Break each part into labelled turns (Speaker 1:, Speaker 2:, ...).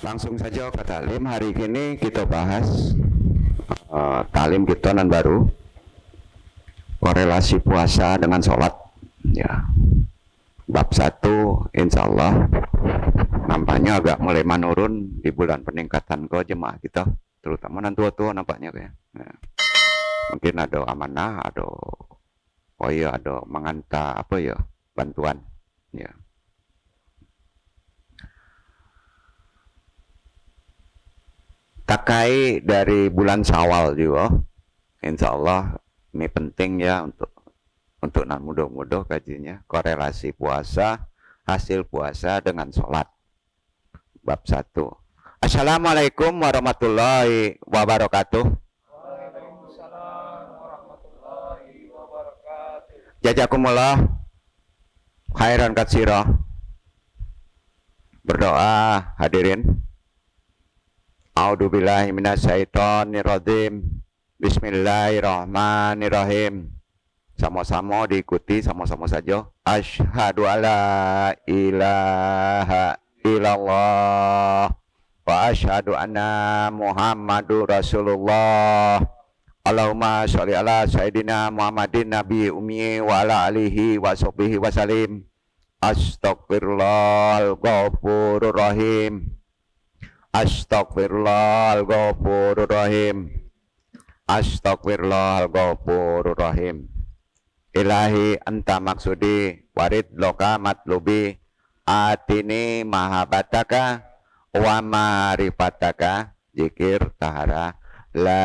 Speaker 1: Langsung saja ke talim. Hari ini kita bahas talim kita nan baru, korelasi puasa dengan sholat. Ya, bab 1 insya Allah nampaknya agak mulai menurun di bulan peningkatan ke jemaah kita, terutama nan tua-tua nampaknya kayak. Ya. Mungkin ada amanah, ada ada mengantar apa ya bantuan. Ya. Takai dari bulan Syawal juga, insya Allah ini penting ya untuk nan mudah-mudah kajinya, korelasi puasa, hasil puasa dengan sholat. Bab 1. Assalamualaikum warahmatullahi wabarakatuh.
Speaker 2: Waalaikumsalam warahmatullahi wabarakatuh.
Speaker 1: Jazakumullah khairan katsira. Berdoa hadirin. A'udzubillahi minasyaitonirrajim. Bismillahirrahmanirrahim. Sama-sama diikuti, sama-sama saja. Asyhadu alla ilaha illallah wa asyhadu anna Muhammadur Rasulullah. Allahumma sholli ala sayyidina Muhammadin nabi ummi wa ala alihi wa sahbihi wa salim. Astaghfirullahal ghafurur rahim. Astaghfirullahal ghafurur rahim. Astaghfirullahal ghafurur rahim. Ilahi anta maksudi warid loka matlubi atini mahabataka wa ma'rifataka zikir tahara la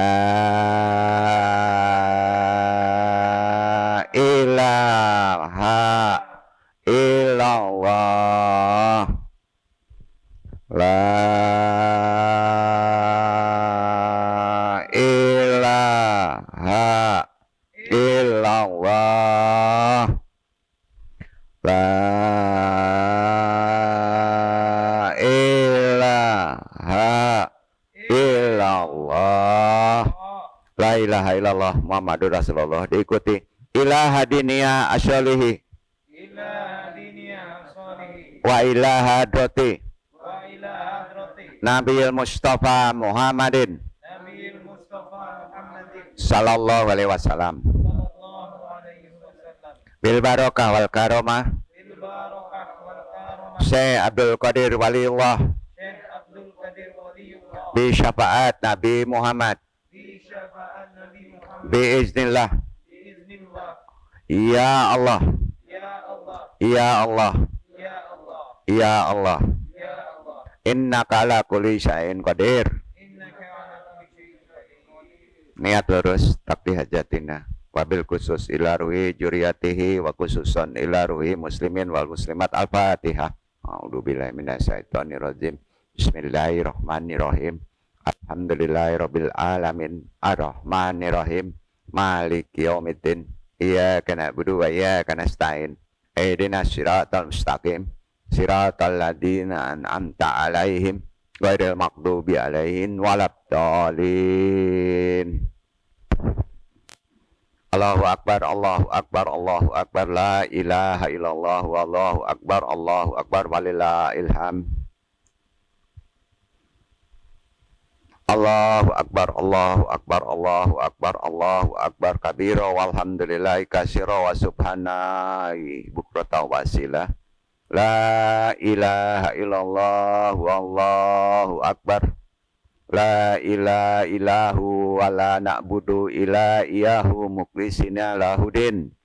Speaker 1: ilaha illallah la ilaha illallah la ilaha illallah la ilaha illallah Muhammadur Rasulullah. Diikuti ilaha dinia asyolihi
Speaker 2: Ila dinia sholihi
Speaker 1: wa ilaha droti
Speaker 2: wa ila hadrati
Speaker 1: Nabiil Mustafa Muhammadin
Speaker 2: Nabiil Mustafa Muhammadin
Speaker 1: sallallahu alaihi wasallam
Speaker 2: sallallahu alaihi wasallam
Speaker 1: bil barakah wal karomah
Speaker 2: bil barakah wal karamah
Speaker 1: Syekh Abdul Qadir Waliullah
Speaker 2: Syekh Abdul Qadir Waliullah
Speaker 1: bi syafaat Nabi Muhammad
Speaker 2: bi syafaat Nabi Muhammad
Speaker 1: bi iznillah.
Speaker 2: biiznillah.
Speaker 1: Ya Allah,
Speaker 2: Ya Allah,
Speaker 1: ya Allah,
Speaker 2: ya Allah,
Speaker 1: ya Allah.
Speaker 2: ya Allah,
Speaker 1: Innaka ala kulli syai'in qadir.
Speaker 2: innaka ala kulli syai'in qadir.
Speaker 1: Niat lurus takdi hajatina. Wabil khusus ila ruhi juriyatihi wa khususon ila ruhi muslimin wal muslimat. Al-Fatihah. A'udzubillahi minasyaitonirrajim. Bismillahirrahmanirrahim. Alhamdulillahirabbil alamin. Arrahmanirrahim. Maliki yaumiddin. Iyyaka na'budu wa iyyaka nasta'in. Ihdinas siratal mustaqim. Siratal ladzina an'amta 'alaihim ghairil maghdubi 'alaihim waladdallin. Allahu akbar, Allahu akbar, Allahu akbar, la ilaha illallah, wallahu akbar, Allahu akbar, walillahil hamd. Allahu akbar, Allahu akbar, Allahu akbar, Allahu akbar kabira walhamdulillahi katsira wa subhanallahi bukratan wasila. La ilaha illallah wallahu akbar. La ilaha illahu wa la na'budu illa iyyahu mukhlisina lahudin.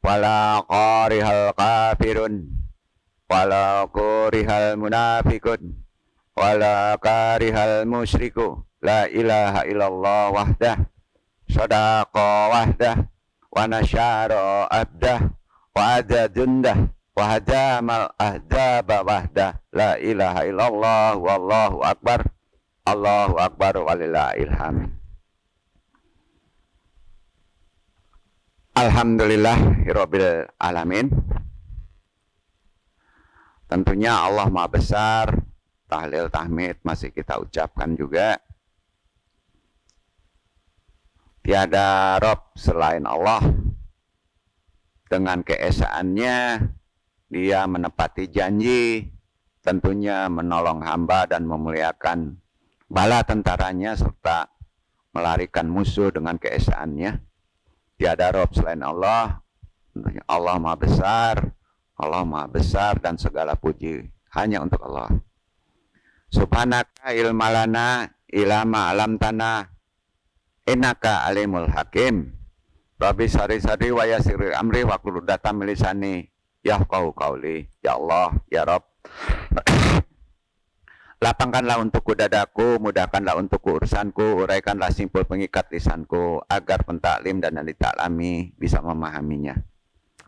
Speaker 1: Wala qarihal kafirun wala qarihal munafiqun wala karihal musyriku. La ilaha illallah wahdah sadaqa wahdah wa nasyara abdah wa adadundah wa hadamal ahzaba wahdah. La ilaha illallah wallahu akbar, Allahu akbar, walillahil hamd. Alhamdulillahirabbil alamin. Tentunya Allah Maha Besar. Tahlil tahmid masih kita ucapkan juga. Tiada Rob selain Allah. Dengan keesaannya dia menepati janji tentunya menolong hamba dan memuliakan bala tentaranya serta melarikan musuh dengan keesaannya. Tiada Rob selain Allah. Tentunya Allah Maha Besar. Allah Maha Besar dan segala puji hanya untuk Allah. Subhanaka ilmalana ilama alam tanah innaka alimul hakim. Rabbi sari-sari wa yasiri amri wa kuludata milisani yahqau qauli. Ya Allah, ya Rabb, lapangkanlah untukku dadaku, mudahkanlah untukku urusanku, uraikanlah simpul pengikat lisanku, agar pentaklim dan yang ditaklami bisa memahaminya.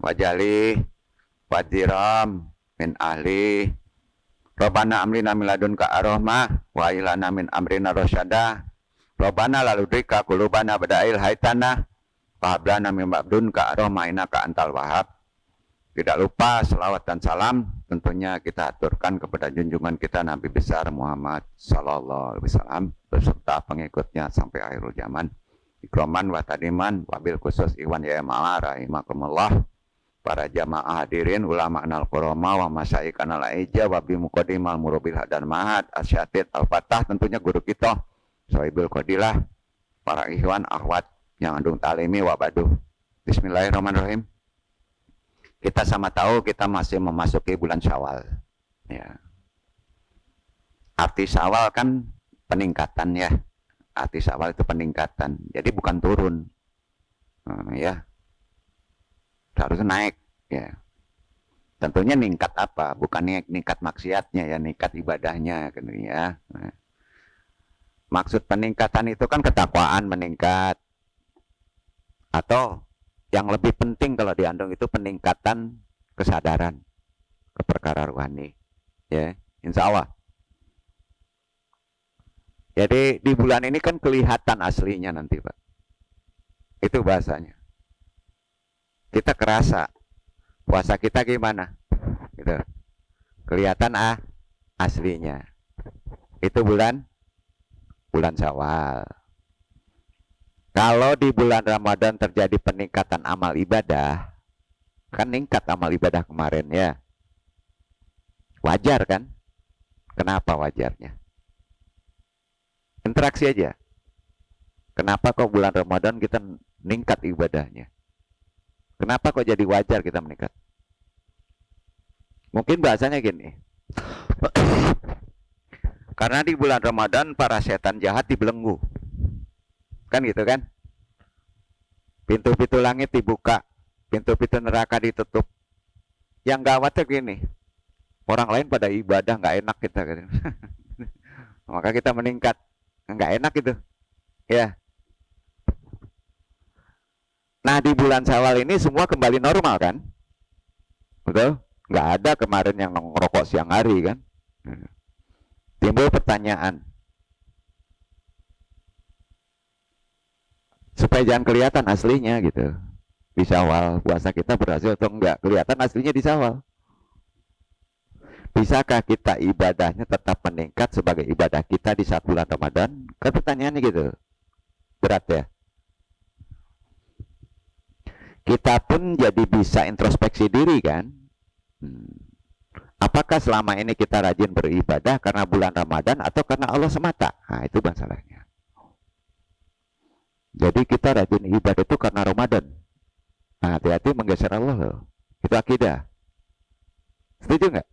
Speaker 1: Wajali wadiram min ahli Rabbana amrina min ladunka ar-rahmah wa ilana min amrina rasyada. Rabbana laludrika qulubana bada'il haitana wa hablana min ba'dunka ar-rahmah innaka antal wahhab. Tidak lupa selawat dan salam tentunya kita aturkan kepada junjungan kita Nabi besar Muhammad sallallahu alaihi wasallam beserta pengikutnya sampai akhirul zaman. Ikroman wa tadiman wabil khusus iwan ya ma'ala rahimakumullah. Para jamaah hadirin ulama anal qurama wa masyaikh anal aija wa bi muqaddimal murobil hadan mahad asyatid al-fatah, tentunya guru kita Sohibul Qadilah, para ikhwan akhwat yang andung talimi wa baduh. Bismillahirrahmanirrahim. Kita sama tahu kita masih memasuki bulan Syawal. Ya. Arti Syawal kan peningkatan ya. Arti Syawal itu peningkatan. Jadi bukan turun. Ya. Harusnya naik ya. Tentunya ningkat apa? Bukan ningkat maksiatnya ya, ningkat ibadahnya kan ya. Nah. Maksud peningkatan itu kan ketakwaan meningkat. Atau yang lebih penting kalau diandung itu peningkatan kesadaran ke perkara rohani. Ya, insya Allah. Jadi di bulan ini kan kelihatan aslinya nanti, Pak. Itu bahasanya. Kita kerasa puasa kita gimana, gitu. Kelihatan aslinya. Itu bulan Syawal. Kalau di bulan Ramadan terjadi peningkatan amal ibadah, kan ningkat amal ibadah kemarin ya. Wajar kan? Kenapa wajarnya? Interaksi aja. Kenapa kok bulan Ramadan kita ningkat ibadahnya? Kenapa kok jadi wajar kita meningkat? Mungkin bahasanya gini. Karena di bulan Ramadan para setan jahat dibelenggu. Kan gitu kan? Pintu-pintu langit dibuka, pintu-pintu neraka ditutup. Yang gawatnya gini. Orang lain pada ibadah nggak enak kita kan. Maka kita meningkat. Nggak enak itu. Ya. Nah di bulan Syawal ini semua kembali normal kan? Betul? Nggak ada kemarin yang ngerokok siang hari kan? Timbul pertanyaan. Supaya jangan kelihatan aslinya gitu. Di Syawal puasa kita berhasil atau enggak? Kelihatan aslinya di Syawal. Bisakah kita ibadahnya tetap meningkat sebagai ibadah kita di saat bulan Ramadan? Kan pertanyaannya gitu. Berat ya? Kita pun jadi bisa introspeksi diri kan? Apakah selama ini kita rajin beribadah karena bulan Ramadan atau karena Allah semata? Nah itu masalahnya. Jadi kita rajin ibadah itu karena Ramadan. Nah hati-hati menggeser Allah loh. Itu akidah. Setuju nggak?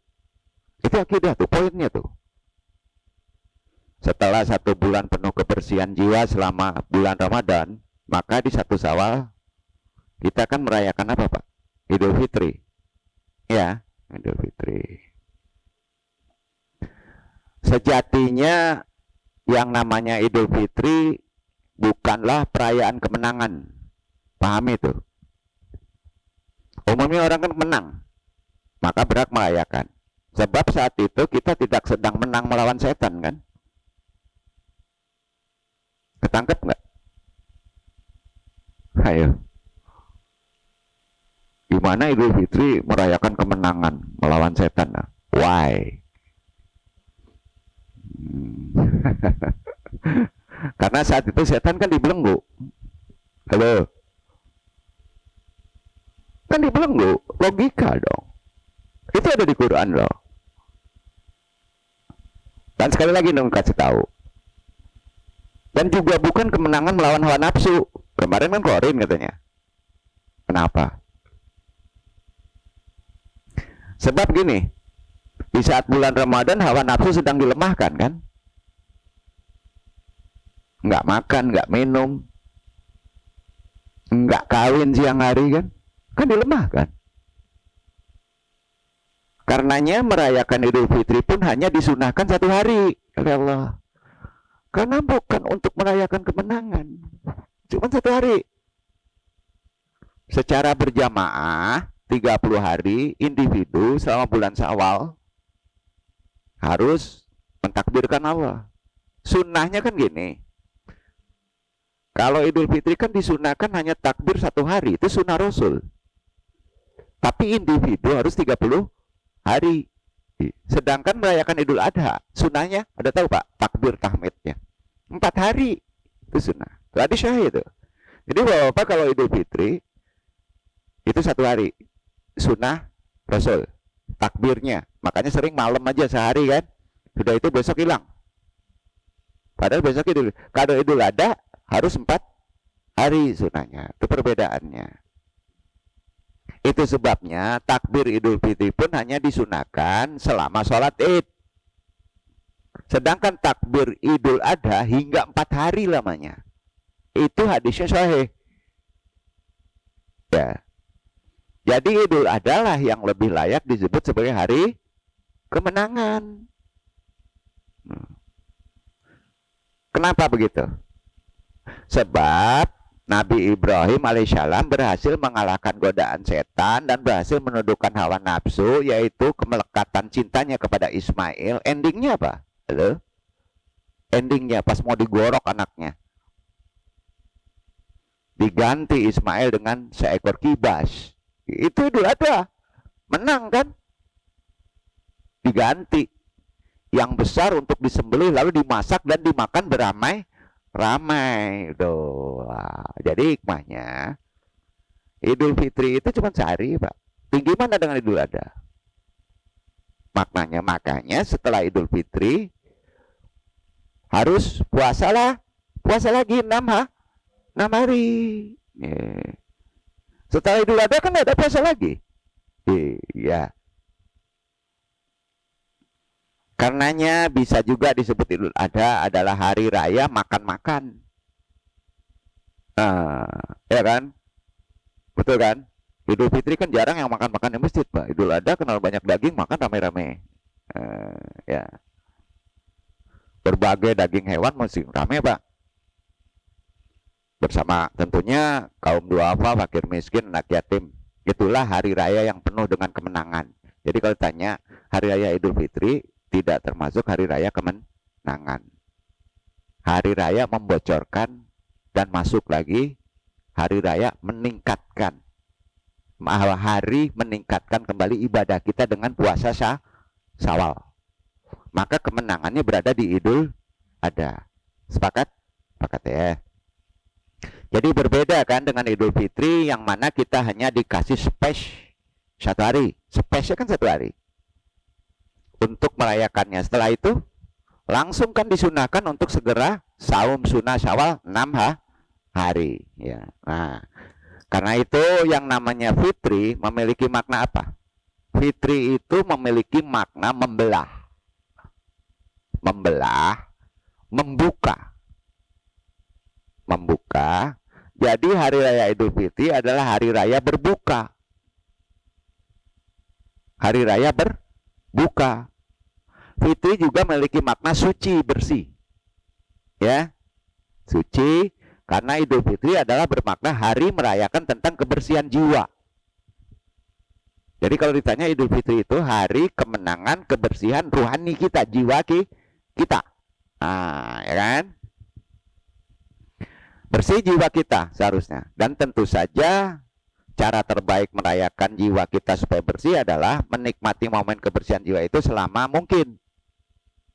Speaker 1: Itu akidah tuh, poinnya tuh. Setelah 1 bulan penuh kebersihan jiwa selama bulan Ramadan, maka di 1 Syawal kita kan merayakan apa Pak? Idul Fitri. Ya, Idul Fitri. Sejatinya yang namanya Idul Fitri bukanlah perayaan kemenangan. Paham itu? Umumnya orang kan menang, maka berhak merayakan. Sebab saat itu kita tidak sedang menang melawan setan kan? Ketangkep nggak? Ayo. Gimana Idul Fitri merayakan kemenangan melawan setan? Why? Karena saat itu setan kan dibelenggu. Halo? Kan dibelenggu. Logika dong. Itu ada di Quran loh. Dan sekali lagi dong kasih tahu. Dan juga bukan kemenangan melawan hawa nafsu. Kemarin kan Korin katanya. Kenapa? Sebab gini, di saat bulan Ramadan hawa nafsu sedang dilemahkan kan? Nggak makan, nggak minum, nggak kawin siang hari kan? Kan dilemahkan. Karenanya merayakan Idul Fitri pun hanya disunahkan 1 hari oleh Allah. Karena bukan untuk merayakan kemenangan. Cuma 1 hari. Secara berjamaah 30 hari individu selama bulan Syawal harus mentakbirkan Allah. Sunnahnya kan gini. Kalau Idul Fitri kan disunahkan hanya takbir 1 hari. Itu sunnah Rasul. Tapi individu harus 30 hari. Sedangkan merayakan Idul Adha, sunnahnya, ada tahu Pak, takbir tahmidnya 4 hari. Itu sunnah. Itu hadis syahid itu. Jadi Bapak kalau Idul Fitri itu 1 hari. Sunnah Rasul. Takbirnya. Makanya sering malam aja sehari kan. Sudah itu besok hilang. Padahal besok Idul. Kalau Idul Adha harus 4 hari sunnahnya. Itu perbedaannya. Itu sebabnya takbir Idul Fitri pun hanya disunahkan selama sholat Id. Sedangkan takbir Idul Adha hingga 4 hari lamanya. Itu hadisnya sahih. Ya. Jadi Idul Adha lah yang lebih layak disebut sebagai hari kemenangan. Kenapa begitu? Sebab Nabi Ibrahim alaihissalam berhasil mengalahkan godaan setan dan berhasil menundukkan hawa nafsu, yaitu kemelekatan cintanya kepada Ismail. Endingnya apa? Halo? Endingnya pas mau digorok anaknya, diganti Ismail dengan seekor kibas. Itu Idul Adha. Menang kan? Diganti yang besar untuk disembelih lalu dimasak dan dimakan beramai-ramai. Jadi hikmahnya Idul Fitri itu cuma sehari, Pak. Tinggi mana dengan Idul Adha? Makanya setelah Idul Fitri harus puasa lagi 6 hari. Setelah Idul Adha kan ada puasa lagi. Iya. Karenanya bisa juga disebut Idul Adha adalah hari raya makan-makan. Ya kan? Betul kan? Idul Fitri kan jarang yang makan-makan di masjid, Pak. Idul Adha kenal banyak daging, makan rame-rame. Ya. Berbagai daging hewan mesti rame, Pak. Bersama tentunya kaum duafa, fakir miskin, anak yatim. Itulah hari raya yang penuh dengan kemenangan. Jadi kalau tanya, hari raya Idul Fitri tidak termasuk hari raya kemenangan. Hari raya membocorkan dan masuk lagi hari raya meningkatkan. Hari meningkatkan kembali ibadah kita dengan puasa Syawal. Maka kemenangannya berada di Idul Adha. Sepakat? Sepakat ya. Jadi berbeda kan dengan Idul Fitri yang mana kita hanya dikasih space 1 hari. Space-nya kan 1 hari. Untuk merayakannya. Setelah itu langsung kan disunahkan untuk segera saum sunnah Syawal 6 hari. Ya. Nah, karena itu yang namanya Fitri memiliki makna apa? Fitri itu memiliki makna membelah. Membuka. Jadi hari raya Idul Fitri adalah hari raya berbuka. Hari raya berbuka. Fitri juga memiliki makna suci, bersih. Ya. Suci karena Idul Fitri adalah bermakna hari merayakan tentang kebersihan jiwa. Jadi kalau ditanya Idul Fitri itu hari kemenangan kebersihan ruhani kita, jiwa kita. Ya kan? Bersih jiwa kita seharusnya. Dan tentu saja cara terbaik merayakan jiwa kita supaya bersih adalah menikmati momen kebersihan jiwa itu selama mungkin.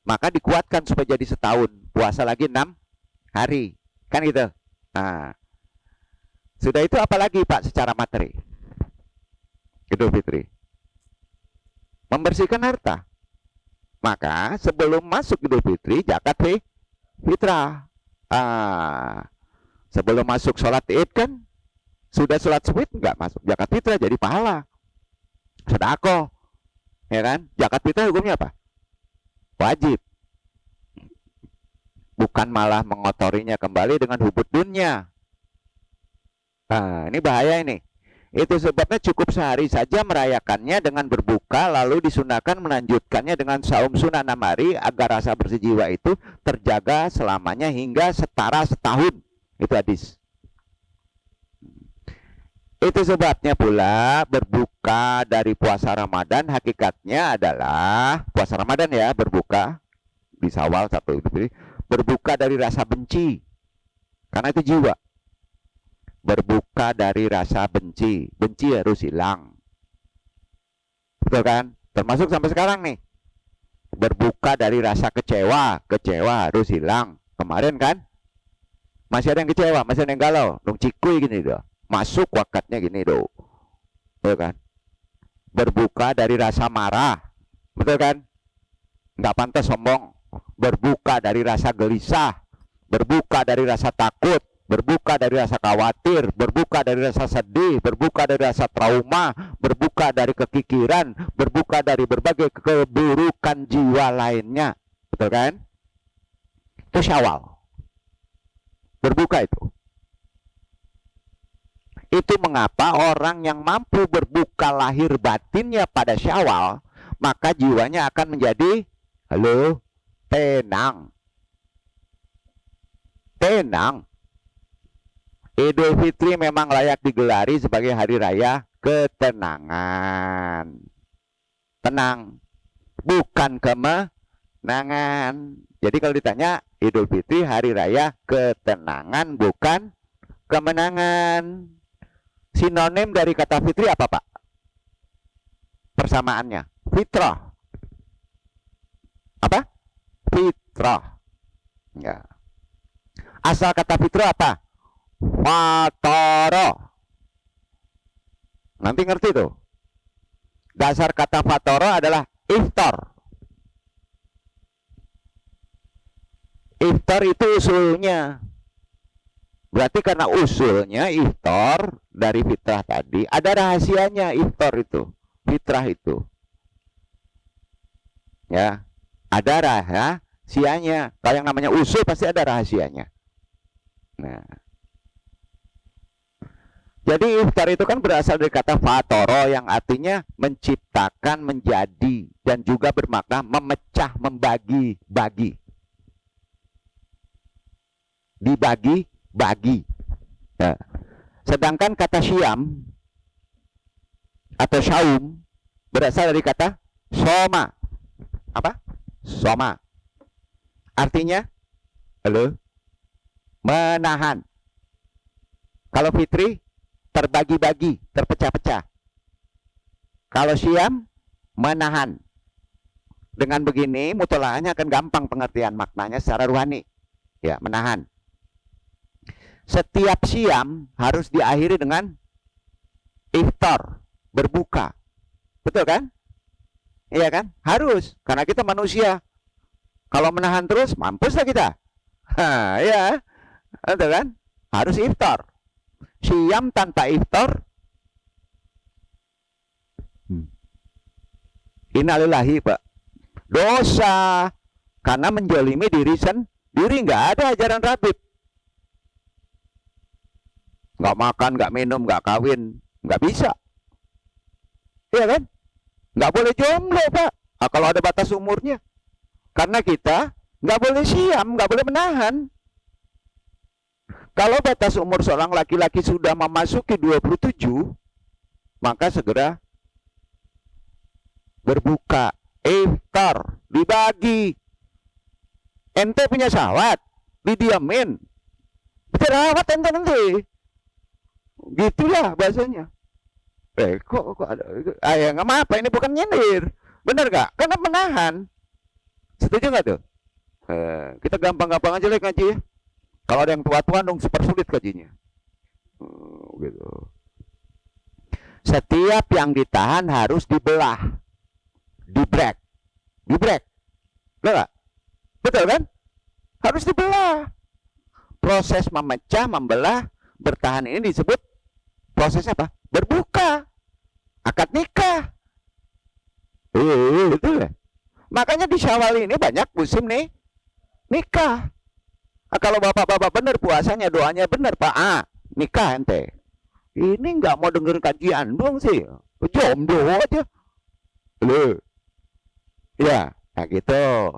Speaker 1: Maka dikuatkan supaya jadi setahun. Puasa lagi 6 hari. Kan gitu. Nah, sudah itu apalagi Pak secara materi? Idul Fitri. Membersihkan harta. Maka sebelum masuk Idul Fitri, zakat fitrah. Sebelum masuk sholat id kan, sudah sholat subuh nggak masuk zakat fitrah, jadi pahala. Sedekah, ya kan? Zakat fitrah hukumnya apa? Wajib. Bukan malah mengotorinya kembali dengan hubud dunia. Ini bahaya ini. Itu sebabnya cukup sehari saja merayakannya dengan berbuka, lalu disunahkan melanjutkannya dengan saum sunnah 6 hari agar rasa bersih jiwa itu terjaga selamanya hingga setara setahun. Itu hadis. Itu sebabnya pula berbuka dari puasa Ramadan hakikatnya adalah puasa Ramadan ya, berbuka di Syawal 1 Idul, berbuka dari rasa benci. Karena itu jiwa. Berbuka dari rasa benci. Benci harus hilang. Betul kan? Termasuk sampai sekarang nih. Berbuka dari rasa kecewa. Kecewa harus hilang. Kemarin kan? Masih ada yang kecewa, masih ada yang galau. Dong cikui gini doh. Masuk wakatnya gini doh. Betul kan? Berbuka dari rasa marah. Betul kan? Nggak pantas sombong. Berbuka dari rasa gelisah. Berbuka dari rasa takut. Berbuka dari rasa khawatir, berbuka dari rasa sedih, berbuka dari rasa trauma, berbuka dari kekikiran, berbuka dari berbagai keburukan jiwa lainnya. Betul kan? Itu Syawal. Berbuka itu. Itu mengapa orang yang mampu berbuka lahir batinnya pada Syawal, maka jiwanya akan menjadi tenang. Tenang. Idul Fitri memang layak digelari sebagai hari raya ketenangan. Tenang, bukan kemenangan. Jadi kalau ditanya Idul Fitri hari raya ketenangan, bukan kemenangan. Sinonim dari kata fitri apa Pak? Persamaannya fitrah. Apa? Fitrah. Ya. Asal kata fitrah apa? Fatoro. Nanti ngerti tuh. Dasar kata fatoro adalah iftar. Iftar itu usulnya. Berarti karena usulnya iftar dari fitrah tadi, ada rahasianya iftar itu, fitrah itu. Ya, ada rahasianya. Kalau yang namanya usul pasti ada rahasianya. Nah, jadi iftar itu kan berasal dari kata fatoro yang artinya menciptakan, menjadi, dan juga bermakna memecah, membagi-bagi. Dibagi-bagi. Nah, sedangkan kata syam atau syaum berasal dari kata soma. Apa? Soma. Artinya menahan. Kalau fitri terbagi-bagi, terpecah-pecah. Kalau syam, menahan. Dengan begini, mutolahnya akan gampang pengertian maknanya secara rohani. Ya, menahan. Setiap syam harus diakhiri dengan iftar, berbuka. Betul kan? Iya kan? Harus, karena kita manusia. Kalau menahan terus, mampuslah kita. Ya, betul kan? Harus iftar. Syam tanpa iftar, innalillahi Pak, dosa, karena menjolimi diri sendiri. Nggak ada ajaran Rabib. Nggak makan, nggak minum, nggak kawin, nggak bisa. Iya kan? Nggak boleh jomblo Pak. Kalau ada batas umurnya. Karena kita nggak boleh syam, nggak boleh menahan. Kalau batas umur seorang laki-laki sudah memasuki 27, maka segera berbuka, iftar, dibagi. Ente punya syahwat, didiamin. Terawat ente nanti. Gitulah bahasanya. Kok ada? Ya nggak apa-apa, ini bukan nyindir. Bener gak? Karena menahan. Setuju nggak tuh? Kita gampang-gampang aja ngaji ya. Kalau ada yang tua-tua dong super sulit kajinya. Gitu. Setiap yang ditahan harus dibelah, di break. Enggak? Betul kan? Harus dibelah. Proses memecah, membelah, bertahan ini disebut prosesnya apa? Berbuka. Akad nikah. Itu ya. Makanya di Syawal ini banyak musim nih nikah. Nah, kalau bapak-bapak benar puasanya, doanya benar, Pak, nikah ente. Ini nggak mau denger kajian doang sih. Jomblo aja. Loh. Ya, nah gitu.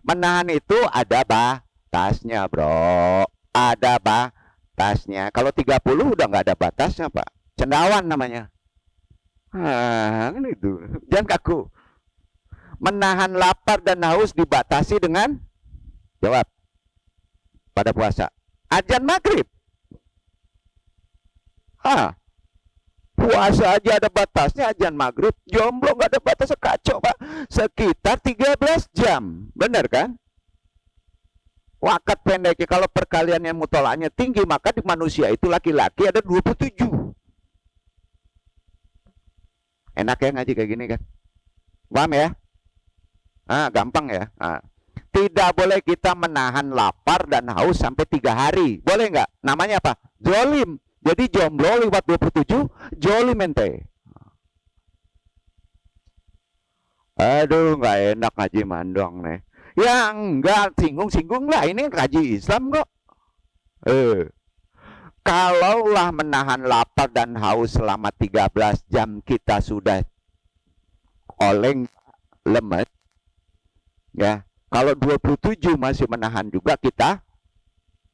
Speaker 1: Menahan itu ada batasnya, bro. Ada batasnya. Kalau 30 udah nggak ada batasnya, Pak. Cendawan namanya. Kan itu. Jangan kaku. Menahan lapar dan haus dibatasi dengan jawab pada puasa. Azan maghrib. Puasa aja ada batasnya, azan maghrib. Jomblo nggak ada batasnya, kacau, Pak. Sekitar 13 jam. Benar kan? Wakat pendeknya, kalau perkaliannya mutolaknya tinggi, maka di manusia itu laki-laki ada 27. Enak ya ngaji kayak gini kan? Paham ya? Gampang ya? Tidak boleh kita menahan lapar dan haus sampai 3 hari. Boleh nggak? Namanya apa? Zolim. Jadi jomblo lewat 27, jolim ente. Aduh, nggak enak ngaji mandong nih. Ya enggak, singgung-singgung lah. Ini ngaji Islam kok. Kalaulah menahan lapar dan haus selama 13 jam kita sudah oleng, lemes. Ya, kalau 27 masih menahan juga kita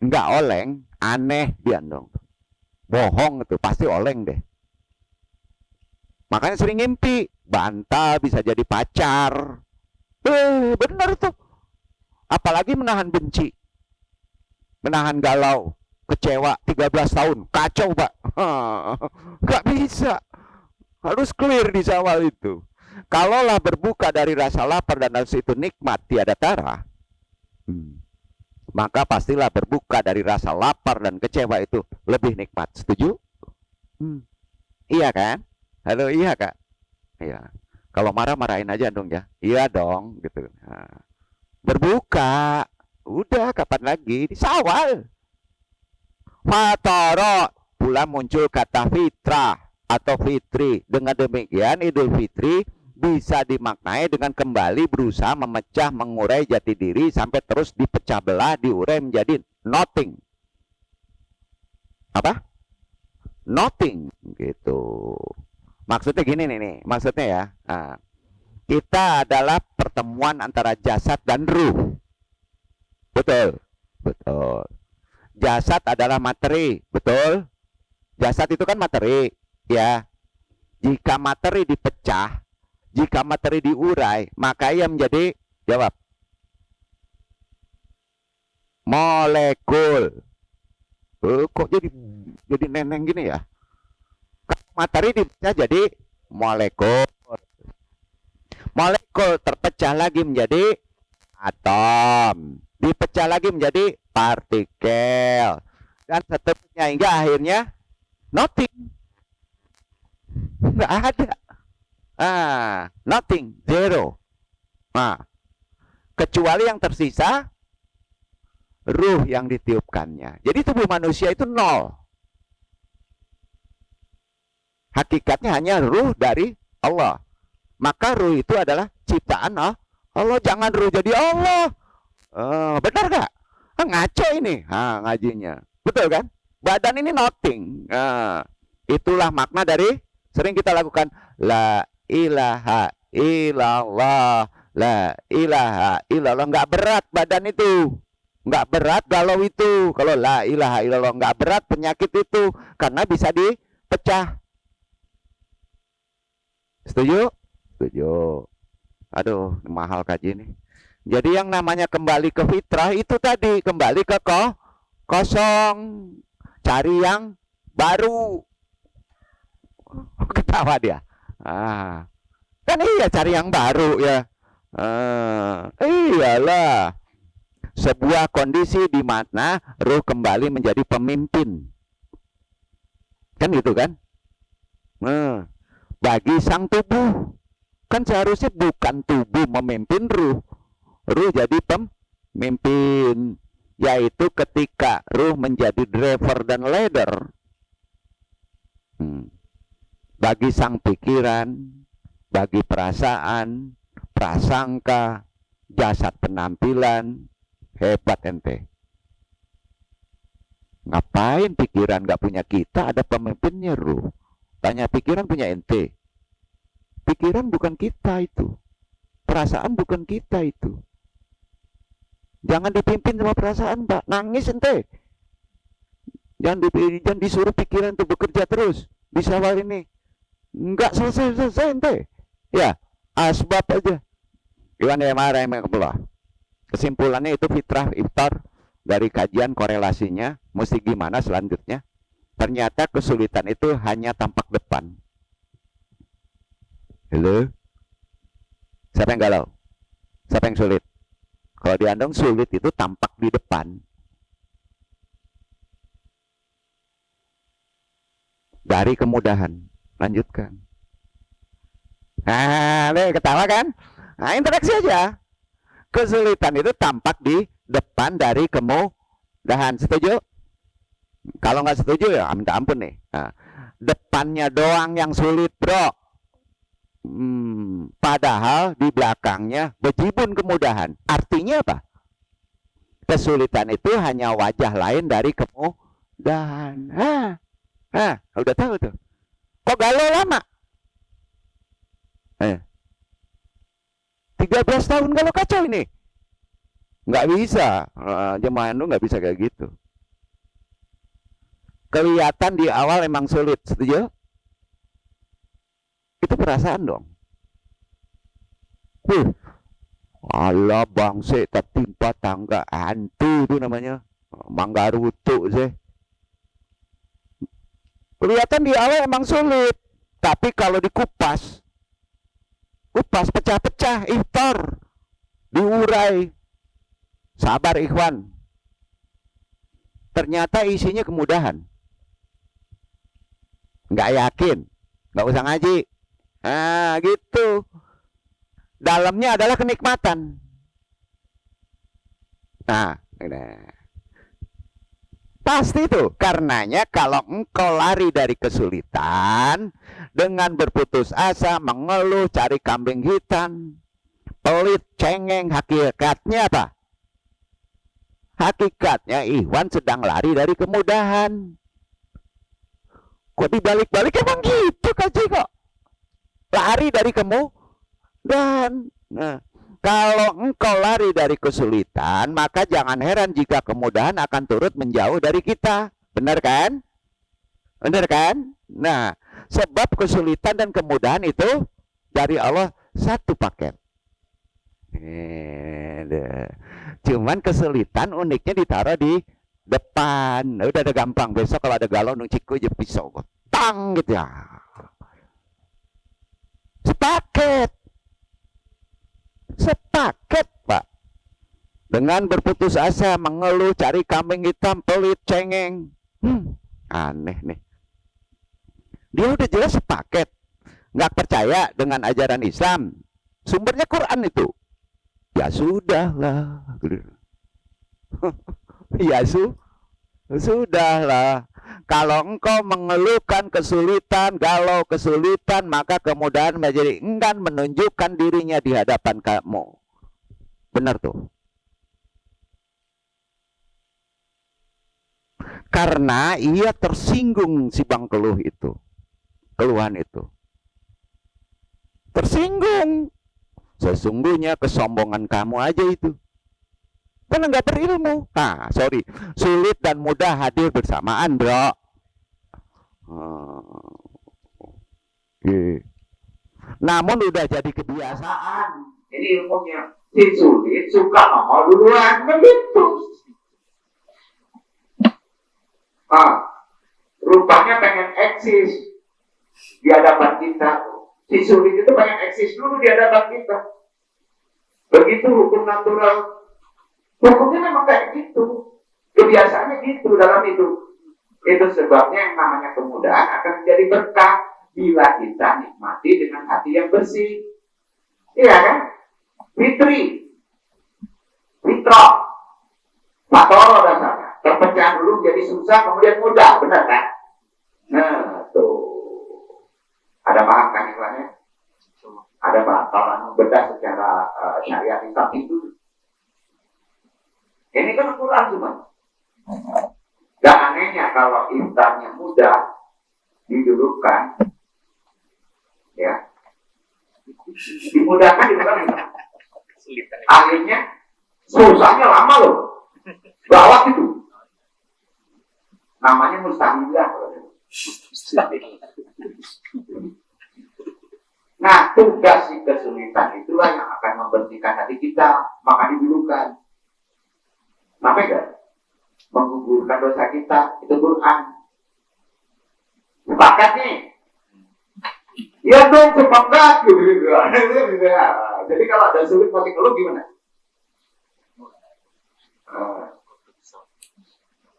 Speaker 1: enggak oleng, aneh dia dong. Bohong itu, pasti oleng deh. Makanya sering ngimpi, bantal bisa jadi pacar. Benar tuh. Apalagi menahan benci, menahan galau, kecewa 13 tahun, kacau, Pak. Gak bisa. Harus clear di Syawal itu. Kalaulah berbuka dari rasa lapar dan haus itu nikmat tiada tara, maka pastilah berbuka dari rasa lapar dan kecewa itu lebih nikmat. Setuju? Iya kan? Halo, iya Kak? Iya. Kalau marah, marahin aja dong ya. Iya dong, gitu. Nah, berbuka. Udah, kapan lagi? Di Syawal. Fatara, pula muncul kata fitrah atau fitri. Dengan demikian Idul Fitri bisa dimaknai dengan kembali berusaha memecah, mengurai jati diri sampai terus dipecah belah, diurai menjadi nothing. Apa? Nothing gitu. Maksudnya gini nih, maksudnya ya. Kita adalah pertemuan antara jasad dan ruh. Betul. Betul. Jasad adalah materi, betul? Jasad itu kan materi, ya. Jika materi dipecah, jika materi diurai, maka ia menjadi, jawab, molekul. Kok jadi neneng gini ya? Materi dipecah jadi molekul. Molekul terpecah lagi menjadi atom. Dipecah lagi menjadi partikel. Dan seterusnya hingga akhirnya nothing. Nggak ada. Nothing, zero. Kecuali yang tersisa ruh yang ditiupkannya. Jadi tubuh manusia itu nol. Hakikatnya hanya ruh dari Allah. Maka ruh itu adalah ciptaan Allah. Jangan ruh jadi Allah. Benar gak? Ngaco ini ngajinya. Betul kan? Badan ini nothing. Itulah makna dari sering kita lakukan la ilaha illallah, la ilaha illallah. Nggak berat badan itu, nggak berat galau itu. Kalau la ilaha illallah nggak berat penyakit itu, karena bisa dipecah. Setuju? Setuju. Aduh, mahal kaji ini. Jadi yang namanya kembali ke fitrah itu tadi, kembali ke kosong, cari yang baru. Ketawa dia. Kan iya, cari yang baru ya. Iyalah. Sebuah kondisi di mana ruh kembali menjadi pemimpin. Kan gitu kan? Bagi sang tubuh. Kan seharusnya bukan tubuh memimpin ruh. ruh jadi pemimpin, yaitu ketika ruh menjadi driver dan leader bagi sang pikiran, bagi perasaan, prasangka, jasad penampilan. Hebat ente. Ngapain pikiran gak punya kita, ada pemimpinnya ruh. Tanya pikiran punya ente. Pikiran bukan kita itu. Perasaan bukan kita itu. Jangan dipimpin sama perasaan, Pak. Nangis ente. Jangan disuruh pikiran itu bekerja terus. Di awal ini. Enggak selesai ente. Ya, asbab aja. Iwan yang marah yang kebelah. Kesimpulannya itu fitrah iftar dari kajian korelasinya. Mesti gimana selanjutnya. Ternyata kesulitan itu hanya tampak depan. Halo? Siapa yang galau? Siapa yang sulit? Kalau diandung sulit itu tampak di depan. Dari kemudahan. Lanjutkan. Nah, ketawa kan? Nah, interaksi aja. Kesulitan itu tampak di depan dari kemudahan. Setuju? Kalau nggak setuju ya minta ampun nih. Nah, depannya doang yang sulit, bro. Padahal di belakangnya bejibun kemudahan. Artinya apa? Kesulitan itu hanya wajah lain dari kemudahan. Udah tahu tuh. Kok galau lama? 13 tahun galau kacau ini. Nggak bisa. Jemaah itu nggak bisa kayak gitu. Kelihatan di awal emang sulit, setuju? Itu perasaan dong. Allah bangse tertimpa tangga hantu itu namanya. Manggarutu sih. Kelihatan di awal emang sulit. Tapi kalau dikupas, pecah-pecah, iftar, diurai. Sabar ikhwan. Ternyata isinya kemudahan. Nggak yakin, nggak usah ngaji. Nah, gitu. Dalamnya adalah kenikmatan. Nah, pasti itu. Karenanya kalau engkau lari dari kesulitan dengan berputus asa, mengeluh, cari kambing hitam, pelit, cengeng, hakikatnya apa? Hakikatnya Ikhwan sedang lari dari kemudahan. Kok dibalik-balik emang gitu kaji kok. Lari dari kemudahan. Nah, kalau engkau lari dari kesulitan, maka jangan heran jika kemudahan akan turut menjauh dari kita. Benar kan? Benar kan? Nah, sebab kesulitan dan kemudahan itu dari Allah satu paket. Cuman kesulitan uniknya ditaruh di depan. Udah ada gampang. Besok kalau ada galau nungciku aja pisau. Tang gitu ya. Sepaket Pak. Dengan berputus asa, mengeluh, cari kambing hitam, pelit, cengeng. Aneh nih. Dia udah jelas sepaket. Nggak percaya dengan ajaran Islam. Sumbernya Quran itu. Ya sudahlah. Ya sudahlah. Kalau engkau mengeluhkan kesulitan, galau kesulitan, maka kemudahan menjadi enggan menunjukkan dirinya di hadapan kamu. Benar tuh. Karena ia tersinggung si bang keluh itu. Keluhan itu. Tersinggung. Sesungguhnya kesombongan kamu aja itu. Karena nggak berilmu. Nah, sorry. Sulit dan mudah hadir bersamaan, bro. Namun udah jadi kebiasaan. Ini ilmunya. Si sulit suka nongol duluan. Begitu. Rupanya pengen eksis di hadapan kita. Si sulit itu pengen eksis dulu di hadapan kita. Begitu hukum natural. Hukumnya memang kayak gitu. Kebiasaannya gitu dalam hidup. Itu sebabnya yang namanya kemudahan akan menjadi berkah bila kita nikmati dengan hati yang bersih. Iya kan? Fitri.
Speaker 3: Fitrah. Fatoro dasarnya. Terpecah dulu jadi susah, kemudian mudah. Benar kan? Nah, tuh. Ada paham kan ikhwannya? Ada paham. Kalau bedah secara syariat Islam itu. Ini kan Al-Quran cuma. Dan anehnya kalau iftarnya mudah didudukkan, ya, dimudahkan akhirnya susahnya lama loh, gawat itu. Namanya mustahilah. Nah, tugas si kesulitan itulah yang akan membersihkan hati kita, maka didulukan. Sampai enggak? Menggugurkan dosa kita, itu Quran. Sepakat nih? Ya dong, sepakat. Jadi kalau ada sulit motif lu gimana?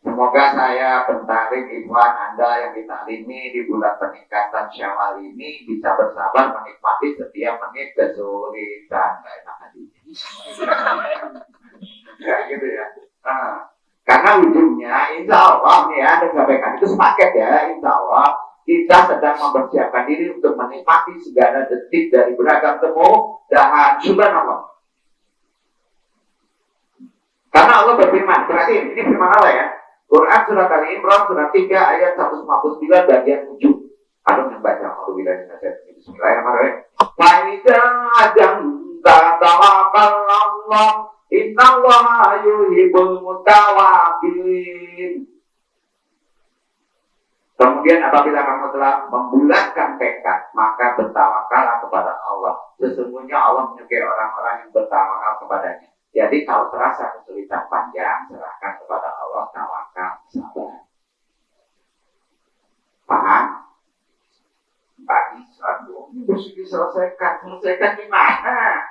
Speaker 3: Semoga saya bentarik ikhwan Anda yang ditaklimi di bulan peningkatan Syawal ini bisa bersabar menikmati setiap menit kesulitan. Enak hati. Ya gitu ya. Karena ujungnya insya Allah nih ya, dan sampaikan itu sepaket ya, insya Allah kita sedang mempersiapkan diri untuk menikmati segala detik dari beragam kemudahan. Subhanallah. Karena Allah berfirman, perhatiin, ini firman Allah ya. Quran surat Al-Imran surat 3 ayat 149 bagian 7. Ada yang baca Alhamdulillah Bismillahirrahmanirrahim. Fa'idha janta tawakkal Allah innallaha yuhibbul mutawakkilin. Kemudian apabila kamu telah membulatkan tekad, maka bertawakallah kepada Allah. Sesungguhnya Allah menyukai orang-orang yang bertawakal kepadanya. Jadi kalau terasa kesulitan panjang, serahkan kepada Allah, tawakal, sabar. Paham? Tak bisa dong, ini harus diselesaikan. Selesaikan gimana?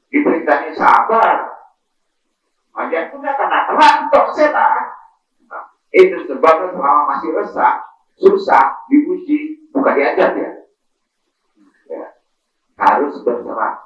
Speaker 3: Diperintahnya sabar. Panjang pun akan terantok setan. Itu sebabnya selama masih resah, susah, diuji, bukan diajar ya. Harus berserah.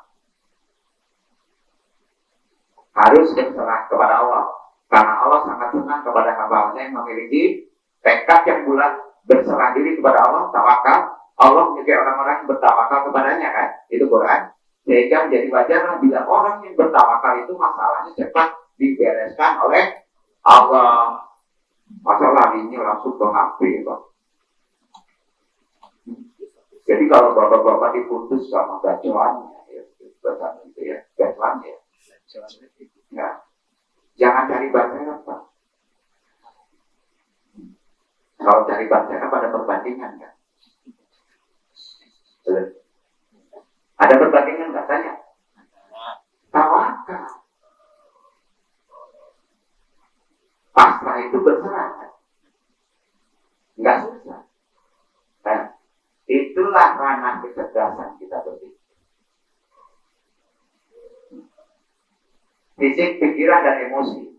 Speaker 3: Harus berserah kepada Allah. Karena Allah sangat senang kepada hamba-hambanya yang memiliki tekad yang bulat, berserah diri kepada Allah, tawakal. Allah menyukai orang-orang yang bertawakal kepadanya kan. Itu Quran. Sehingga menjadi wajar bila orang yang bertawakal itu masalahnya cepat dibereskan oleh Allah. Masalah ini langsung ke HP Pak. Jadi kalau bapak-bapak diputus sama gacuannya ya, itu ya, gacuannya ya. Jangan cari bantuan Pak. Kalau cari bantuan pada perbandingan kan. Ada perbandingan nggak tanya? Tawakal. Pasrah itu berserah. Enggak susah. Nah, itulah ranah kecerdasan kita berpikir. Fisik, pikiran, dan emosi.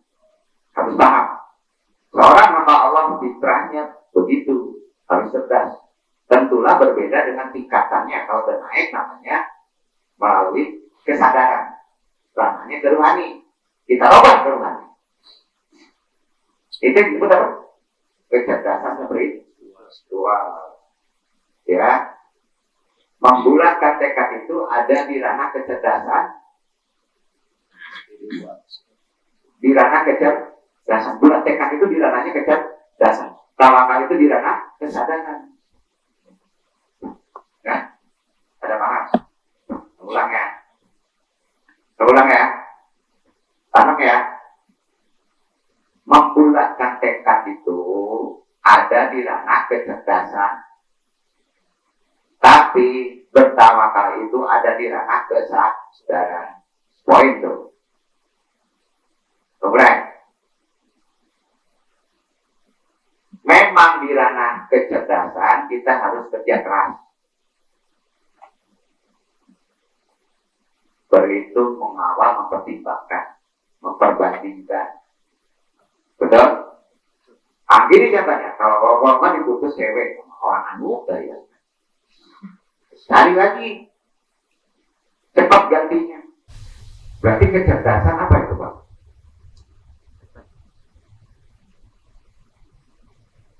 Speaker 3: Harus paham. Seorang hamba Allah fitrahnya begitu. Harus cerdas. Tentulah berbeda dengan tingkatannya. Kalau udah naik namanya melalui kesadaran. Namanya keruhani. Kita robah keruhani. Itu disebut apa? Kecerdasan spiritual. Ya. Membulatkan tekad itu ada di ranah kecerdasan. Di ranah kecerdasan. Bulat tekad itu di ranahnya kecerdasan. Tawakal itu di ranah kesadaran. Ya. Ada paham? Ulang ya. Ulang ya. Tanam ya. Membulatkan tekad itu ada di ranah kecerdasan. Tapi bertawakal itu ada di ranah kesadaran. Poin itu. Kemudian, memang di ranah kecerdasan kita harus kerja keras. Berhitung, mengawal, mempertimbangkan, memperbandingkan. Betul? Akhirnya contohnya, kalau orang diputus cewek, orang anu ya. Cari lagi. Cepat gantinya. Berarti kecerdasan apa itu, Pak?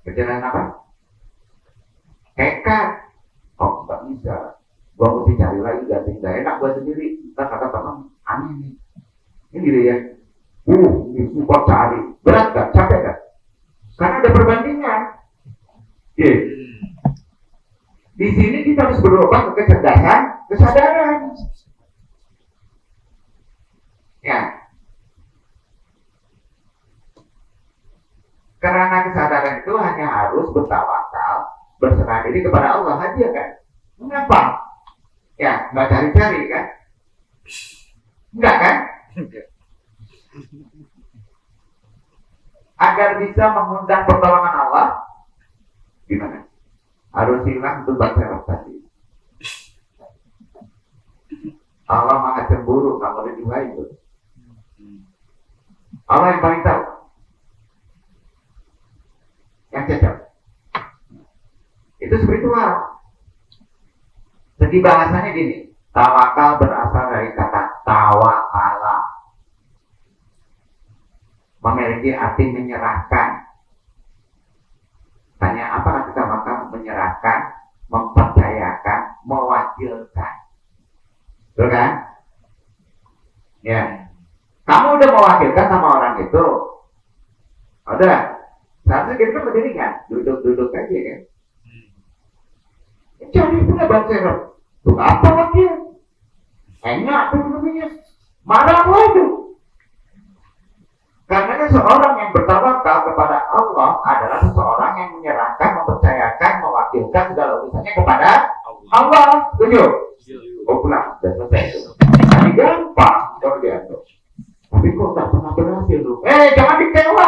Speaker 3: Kecerdasan apa? Tekad. Oh, nggak bisa. Gua mesti cari lagi, nggak enak gua sendiri. Ntar kata teman, aneh nih. Ini gitu ya. Ini support cari. Berat gak? Capek gak? Karena ada perbandingan. Yeah. Di sini kita harus berubah ke kecerdasan, kesadaran. Ya. Karena kesadaran itu hanya harus bertawakal, berserah diri kepada Allah aja kan. Mengapa? Ya, nggak cari-cari kan? Enggak kan? Agar bisa mengundang pertolongan Allah, gimana? Harus hilang beban serap tadi. Allah maha cemburu, nggak boleh juga itu. Allah yang paling tahu. Yang cocok. Itu spiritual. Jadi bahasanya gini, tawakal berasal dari kata tawakala. Memiliki arti menyerahkan. Tanya apa arti tawakal? Menyerahkan, mempercayakan, mewakilkan. Betul kan? Ya. Kamu udah mewakilkan sama orang itu. Udah. Seharusnya kita berdiri kan? Duduk-duduk aja kan? Jadi punya banser. Tuh apa wakil? Enak tuh namanya. Marah lo itu. Karena seorang yang bertawakal kepada Allah adalah seseorang yang menyerahkan, mempercayakan, mewakilkan segala urusannya kepada Allah. Setuju? Oh pulang, sudah selesai itu. Tapi gampang kalau diatur. Tapi kok tak pernah berhasil tuh? Jangan dikecewa.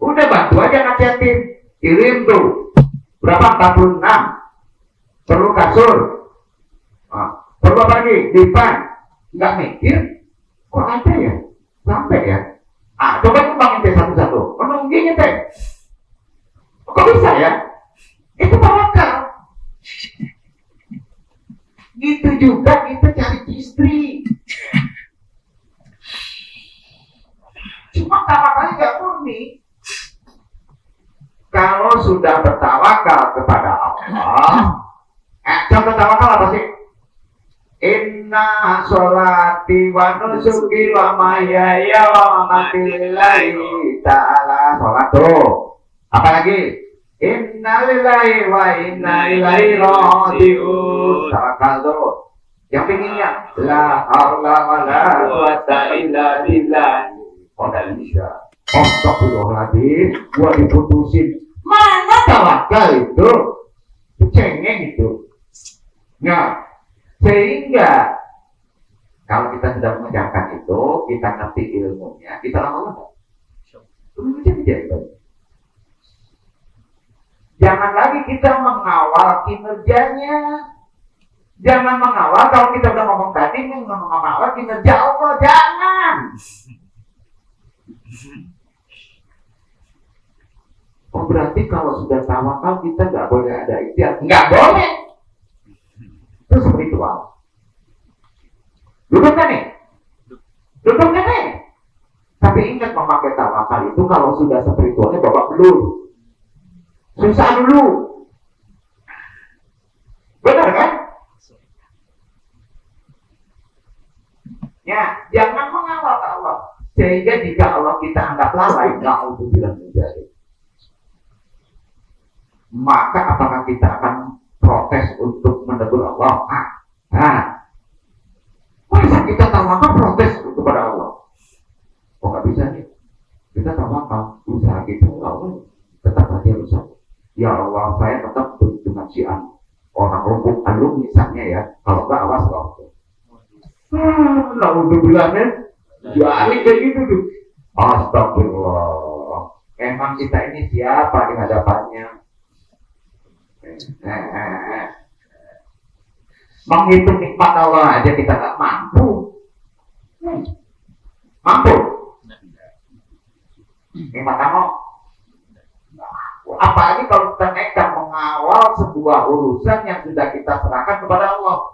Speaker 3: Udah bantu aja anak yatim. Kirim tuh. Berapa? 46. Perlu kasur. Perlu apa lagi? Dipan. Nggak mikir. Kok ada ya? Sampai ya? Coba kembangin teh satu-satu. Menungginya teh. Kok bisa ya? Itu tawakal. Gitu juga kita cari istri. Cuma tawakalnya nggak murni. Kalau sudah bertawakal kepada Allah, contoh tawakal apa sih? Inna sholati wa nusuki wa mahyaya wa mamati lillahi ta'ala. Sholat tuh. Apa lagi? Inna lillahi wa inna ilaihi raji'un. Tawakal tuh. Yang pengennya la haula wa la quwwata illa billah. Oh, enggak bisa. Astagfirullahaladzim, gua diputusin. Mana tawakal itu? Cengeng itu. Nah, sehingga kalau kita sudah mengerjakan itu, kita ngerti ilmunya, kita lama-lama. Jangan lagi kita mengawal kinerjanya. Jangan mengawal, kalau kita udah ngomong tadi, mengawal kinerja Allah. Jangan. Oh berarti kalau sudah tawakal kita nggak boleh ada ikhtiar? Nggak boleh. Itu spiritual. Duduk kan nih? Duduk kan nih? Tapi ingat memakai tawakal itu kalau sudah spiritualnya bawa belur. Susah dulu. Benar kan? Ya, jangan mengawal Allah. Sehingga jika Allah kita anggap lalai, na'udzubillah min dzalik. Maka apakah kita akan protes untuk menegur Allah? Masa kita tawakal protes kepada Allah? Oh nggak bisa nih. Kita tawakal, usaha kita Allah tetap aja rusak. Ya Allah, saya tetap dengan sian orang rumput alum misalnya ya. Kalau nggak awas loh. Na'udzubillah min dzalik kayak gitu tuh. Astagfirullah. Emang kita ini siapa di hadapannya? Menghitung nikmat Allah aja kita nggak mampu. Mampu? Nikmat kamu? Apalagi kalau kita nekat mengawal sebuah urusan yang sudah kita serahkan kepada Allah.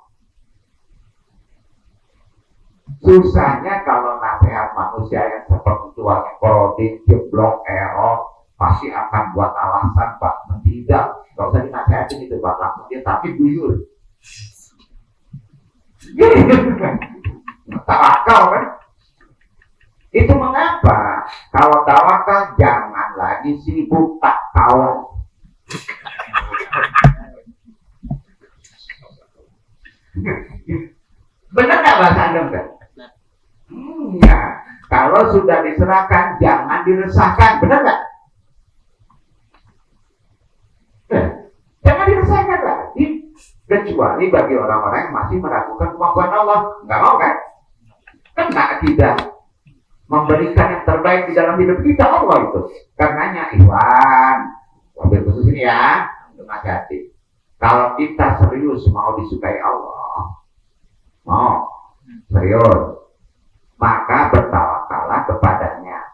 Speaker 3: Susahnya kalau nasihat manusia yang seperti tuanya korodin, jeblok, error, pasti akan buat alasan, Pak, tidak. Gak usah dinasihatin itu, Pak, langsung dia, tapi buyur. Tawakal kan? Itu mengapa? Kalau tawakal jangan lagi sibuk tak kawan. Benar nggak bahasa Anda enggak? Ya. Kalau sudah diserahkan jangan diresahkan, benar nggak? Jangan diresahkan lagi. Kecuali bagi orang-orang yang masih meragukan kemampuan Allah, nggak mau kan? Karena tidak memberikan yang terbaik di dalam hidup kita Allah itu. Karenanya Iwan, wabil khusus ini ya, untuk hati. Kalau kita serius mau disukai Allah, mau serius, maka bertawakallah kepadanya.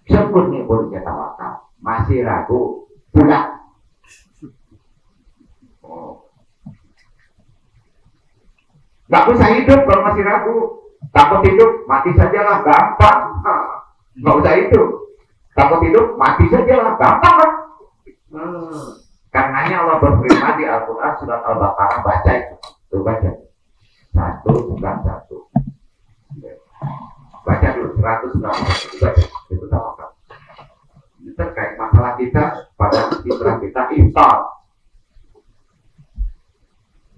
Speaker 3: Sebut-sebutnya tawakal, masih ragu, pulang. Gak usah hidup kalau masih ragu. Takut hidup, mati sajalah, gampang. Gak usah hidup. Takut hidup, mati sajalah, gampang. Karenanya Allah berfirman di Al-Quran surat Al-Baqarah, baca itu. Tuh baca. 191. Baca dulu 191. Baca. Itu tawakal. Ini terkait masalah kita pada fitrah kita instan.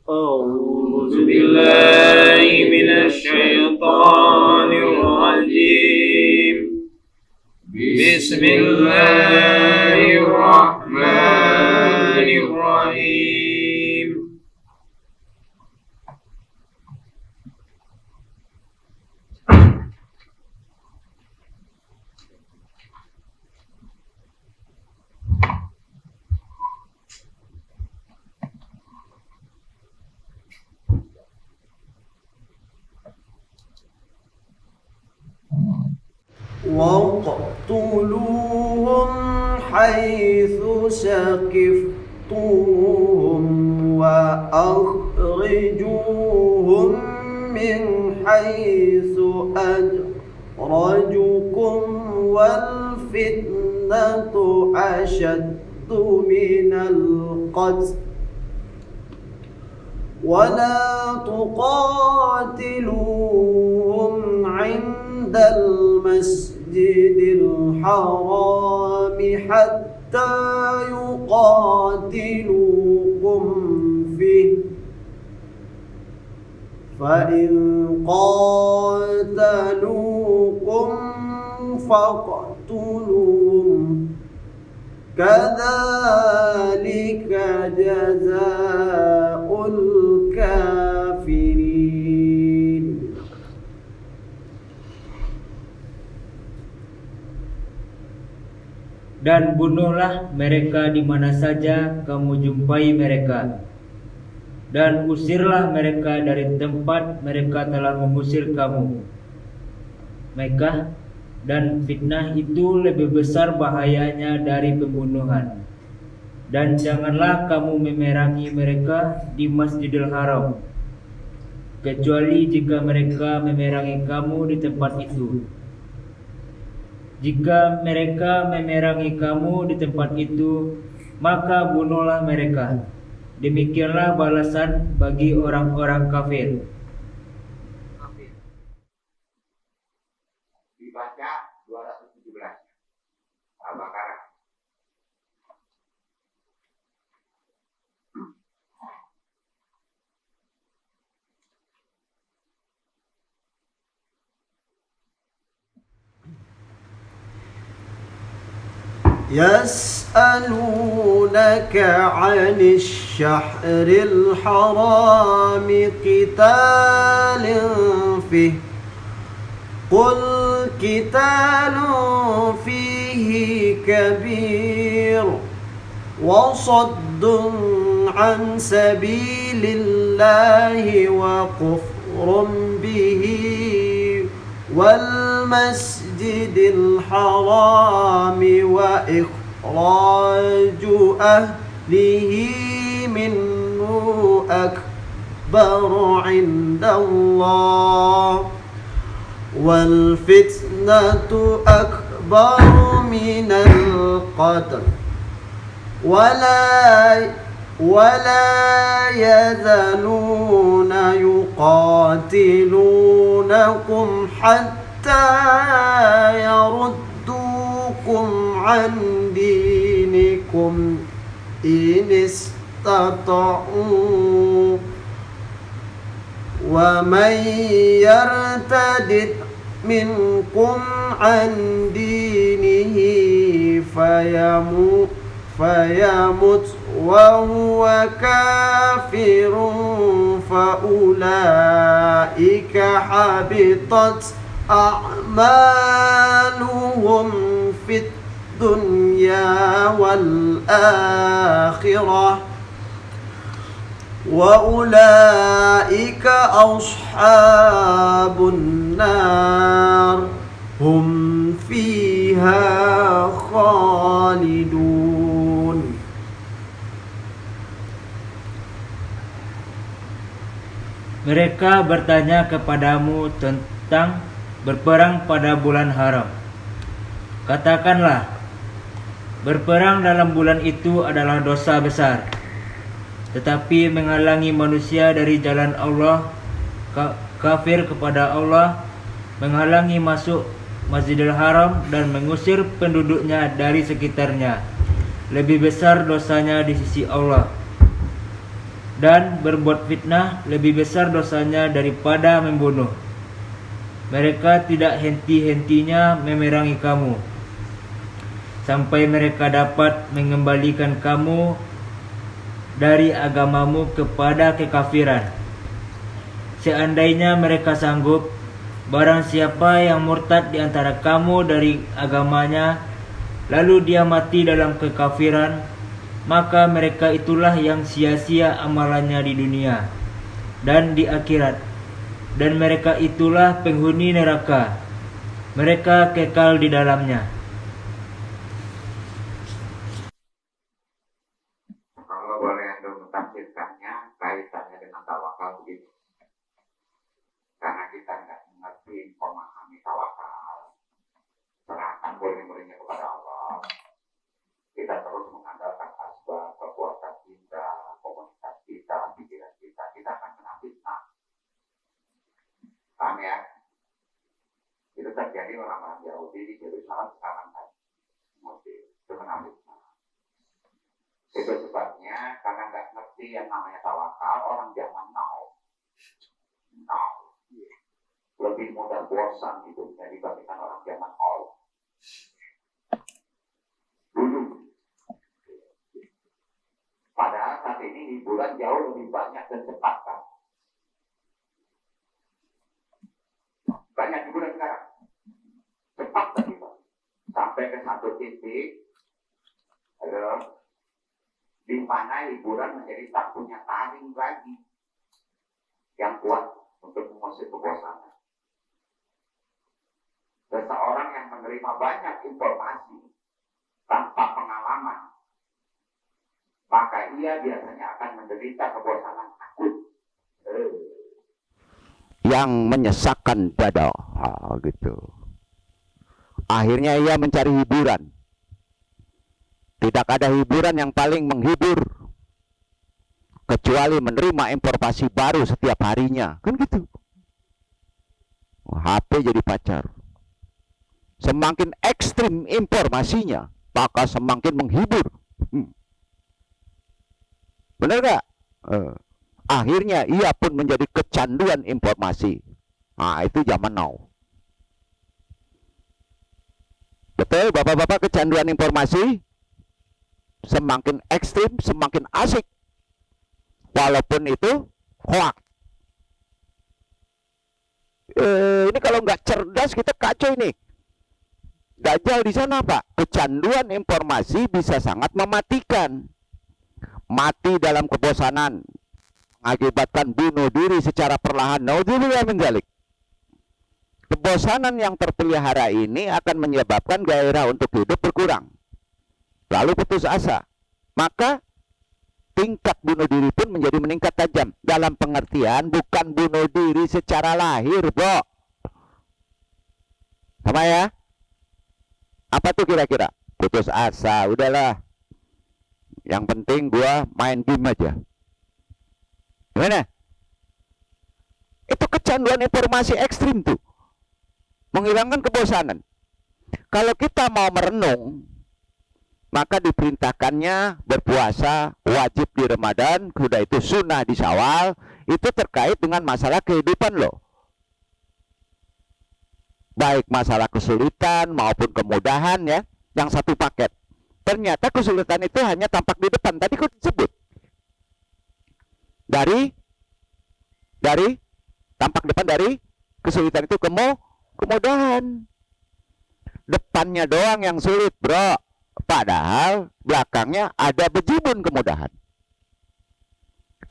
Speaker 2: أعوذ بالله من الشيطان الرجيم بسم الله الرحمن الرحيم
Speaker 4: واقتلوهم حيث ثقفتموهم وأخرجوهم من حيث أخرجوكم والفتنة أشد من القتل ولا تقاتلوهم عند المسجد الحرام حتى يقاتلوكم فيه فإن قاتلوكم فاقتلوهم كذلك جزاء الكافرين.
Speaker 5: Dan bunuhlah mereka di mana saja kamu jumpai mereka, dan usirlah mereka dari tempat mereka telah mengusir kamu. Mekah dan fitnah itu lebih besar bahayanya dari pembunuhan. Dan janganlah kamu memerangi mereka di Masjidil Haram, kecuali jika mereka memerangi kamu di tempat itu. Jika mereka memerangi kamu di tempat itu, maka bunuhlah mereka. Demikianlah balasan bagi orang-orang kafir.
Speaker 3: Dibaca 217 Al-Baqarah.
Speaker 4: يسألونك عن الشهر الحرام قتال فيه قل قتال فيه كبير وصد عن سبيل الله وكفر به والمسجد الحرام وإخراج أهله منه أكبر أكبر عند الله والفتنة أكبر من القتل ولا يزالون يقاتلونكم حتى يردوكم عن دينكم إن استطاعوا ومن يرتد منكم عن دينه فيمت وهو كافر فأولئك حبطت أعمالهم في الدنيا والآخرة وأولئك أصحاب النار هم فيها خالدون.
Speaker 5: Mereka bertanya kepadamu tentang berperang pada bulan haram. Katakanlah, berperang dalam bulan itu adalah dosa besar. Tetapi menghalangi manusia dari jalan Allah, kafir kepada Allah, menghalangi masuk Masjidil Haram dan mengusir penduduknya dari sekitarnya, lebih besar dosanya di sisi Allah. Dan berbuat fitnah lebih besar dosanya daripada membunuh. Mereka tidak henti-hentinya memerangi kamu, sampai mereka dapat mengembalikan kamu dari agamamu kepada kekafiran. Seandainya mereka sanggup, barang siapa yang murtad di antara kamu dari agamanya, lalu dia mati dalam kekafiran, maka mereka itulah yang sia-sia amalannya di dunia dan di akhirat, dan mereka itulah penghuni neraka. Mereka kekal di dalamnya.
Speaker 3: Kalau boleh Anda mentafsirkannya kaitannya dengan tawakal begitu. Karena kita nggak mengerti memahami tawakal, serahkan boleh-bolehnya kepada Allah. Kita terus mengandalkan asbab, kekuatan kita, komunitas kita, pikiran kita akan kena fitnah. Paham ya? Itu terjadi orang-orang Yahudi di Yerusalem sekarang kan. Itu kena fitnah. Itu sebabnya karena nggak ngerti yang namanya tawakal, orang zaman now lebih mudah bosan hidupnya dibandingkan orang zaman old. Dulu. Padahal saat ini hiburan jauh lebih banyak dan cepat kan. Banyak hiburan sekarang. Cepat tadi Pak. Sampai ke satu titik di mana hiburan menjadi tak punya taring lagi yang kuat untuk mengusir kebosanan. Seseorang yang menerima banyak informasi tanpa pengalaman, maka ia biasanya akan menderita kebosanan akut
Speaker 1: yang menyesakkan dada. Gitu. Akhirnya ia mencari hiburan. Tidak ada hiburan yang paling menghibur kecuali menerima informasi baru setiap harinya. Kan gitu. HP jadi pacar. Semakin ekstrim informasinya, maka semakin menghibur. Benar gak? Akhirnya ia pun menjadi kecanduan informasi. Nah, itu zaman now. Betul, bapak-bapak, kecanduan informasi semakin ekstrim, semakin asik. Walaupun itu hoax. Ini kalau nggak cerdas kita kacau ini. Dajjal di sana Pak, kecanduan informasi bisa sangat mematikan. Mati dalam kebosanan, mengakibatkan bunuh diri secara perlahan. Naudzubillah min dzalik. Kebosanan yang terpelihara ini akan menyebabkan gairah untuk hidup berkurang. Lalu putus asa. Maka tingkat bunuh diri pun menjadi meningkat tajam. Dalam pengertian bukan bunuh diri secara lahir, bro. Sama ya? Apa tuh kira-kira? Putus asa, udahlah. Yang penting gua main game aja. Gimana? Itu kecanduan informasi ekstrim tuh. Menghilangkan kebosanan. Kalau kita mau merenung, maka diperintahkannya berpuasa wajib di Ramadan, sudah itu sunnah di Syawal, itu terkait dengan masalah kehidupan loh. Baik masalah kesulitan maupun kemudahan ya, yang satu paket. Ternyata kesulitan itu hanya tampak di depan. Tadi kok disebut dari tampak depan dari kesulitan itu kemudahan. Depannya doang yang sulit, bro. Padahal belakangnya ada bejibun kemudahan.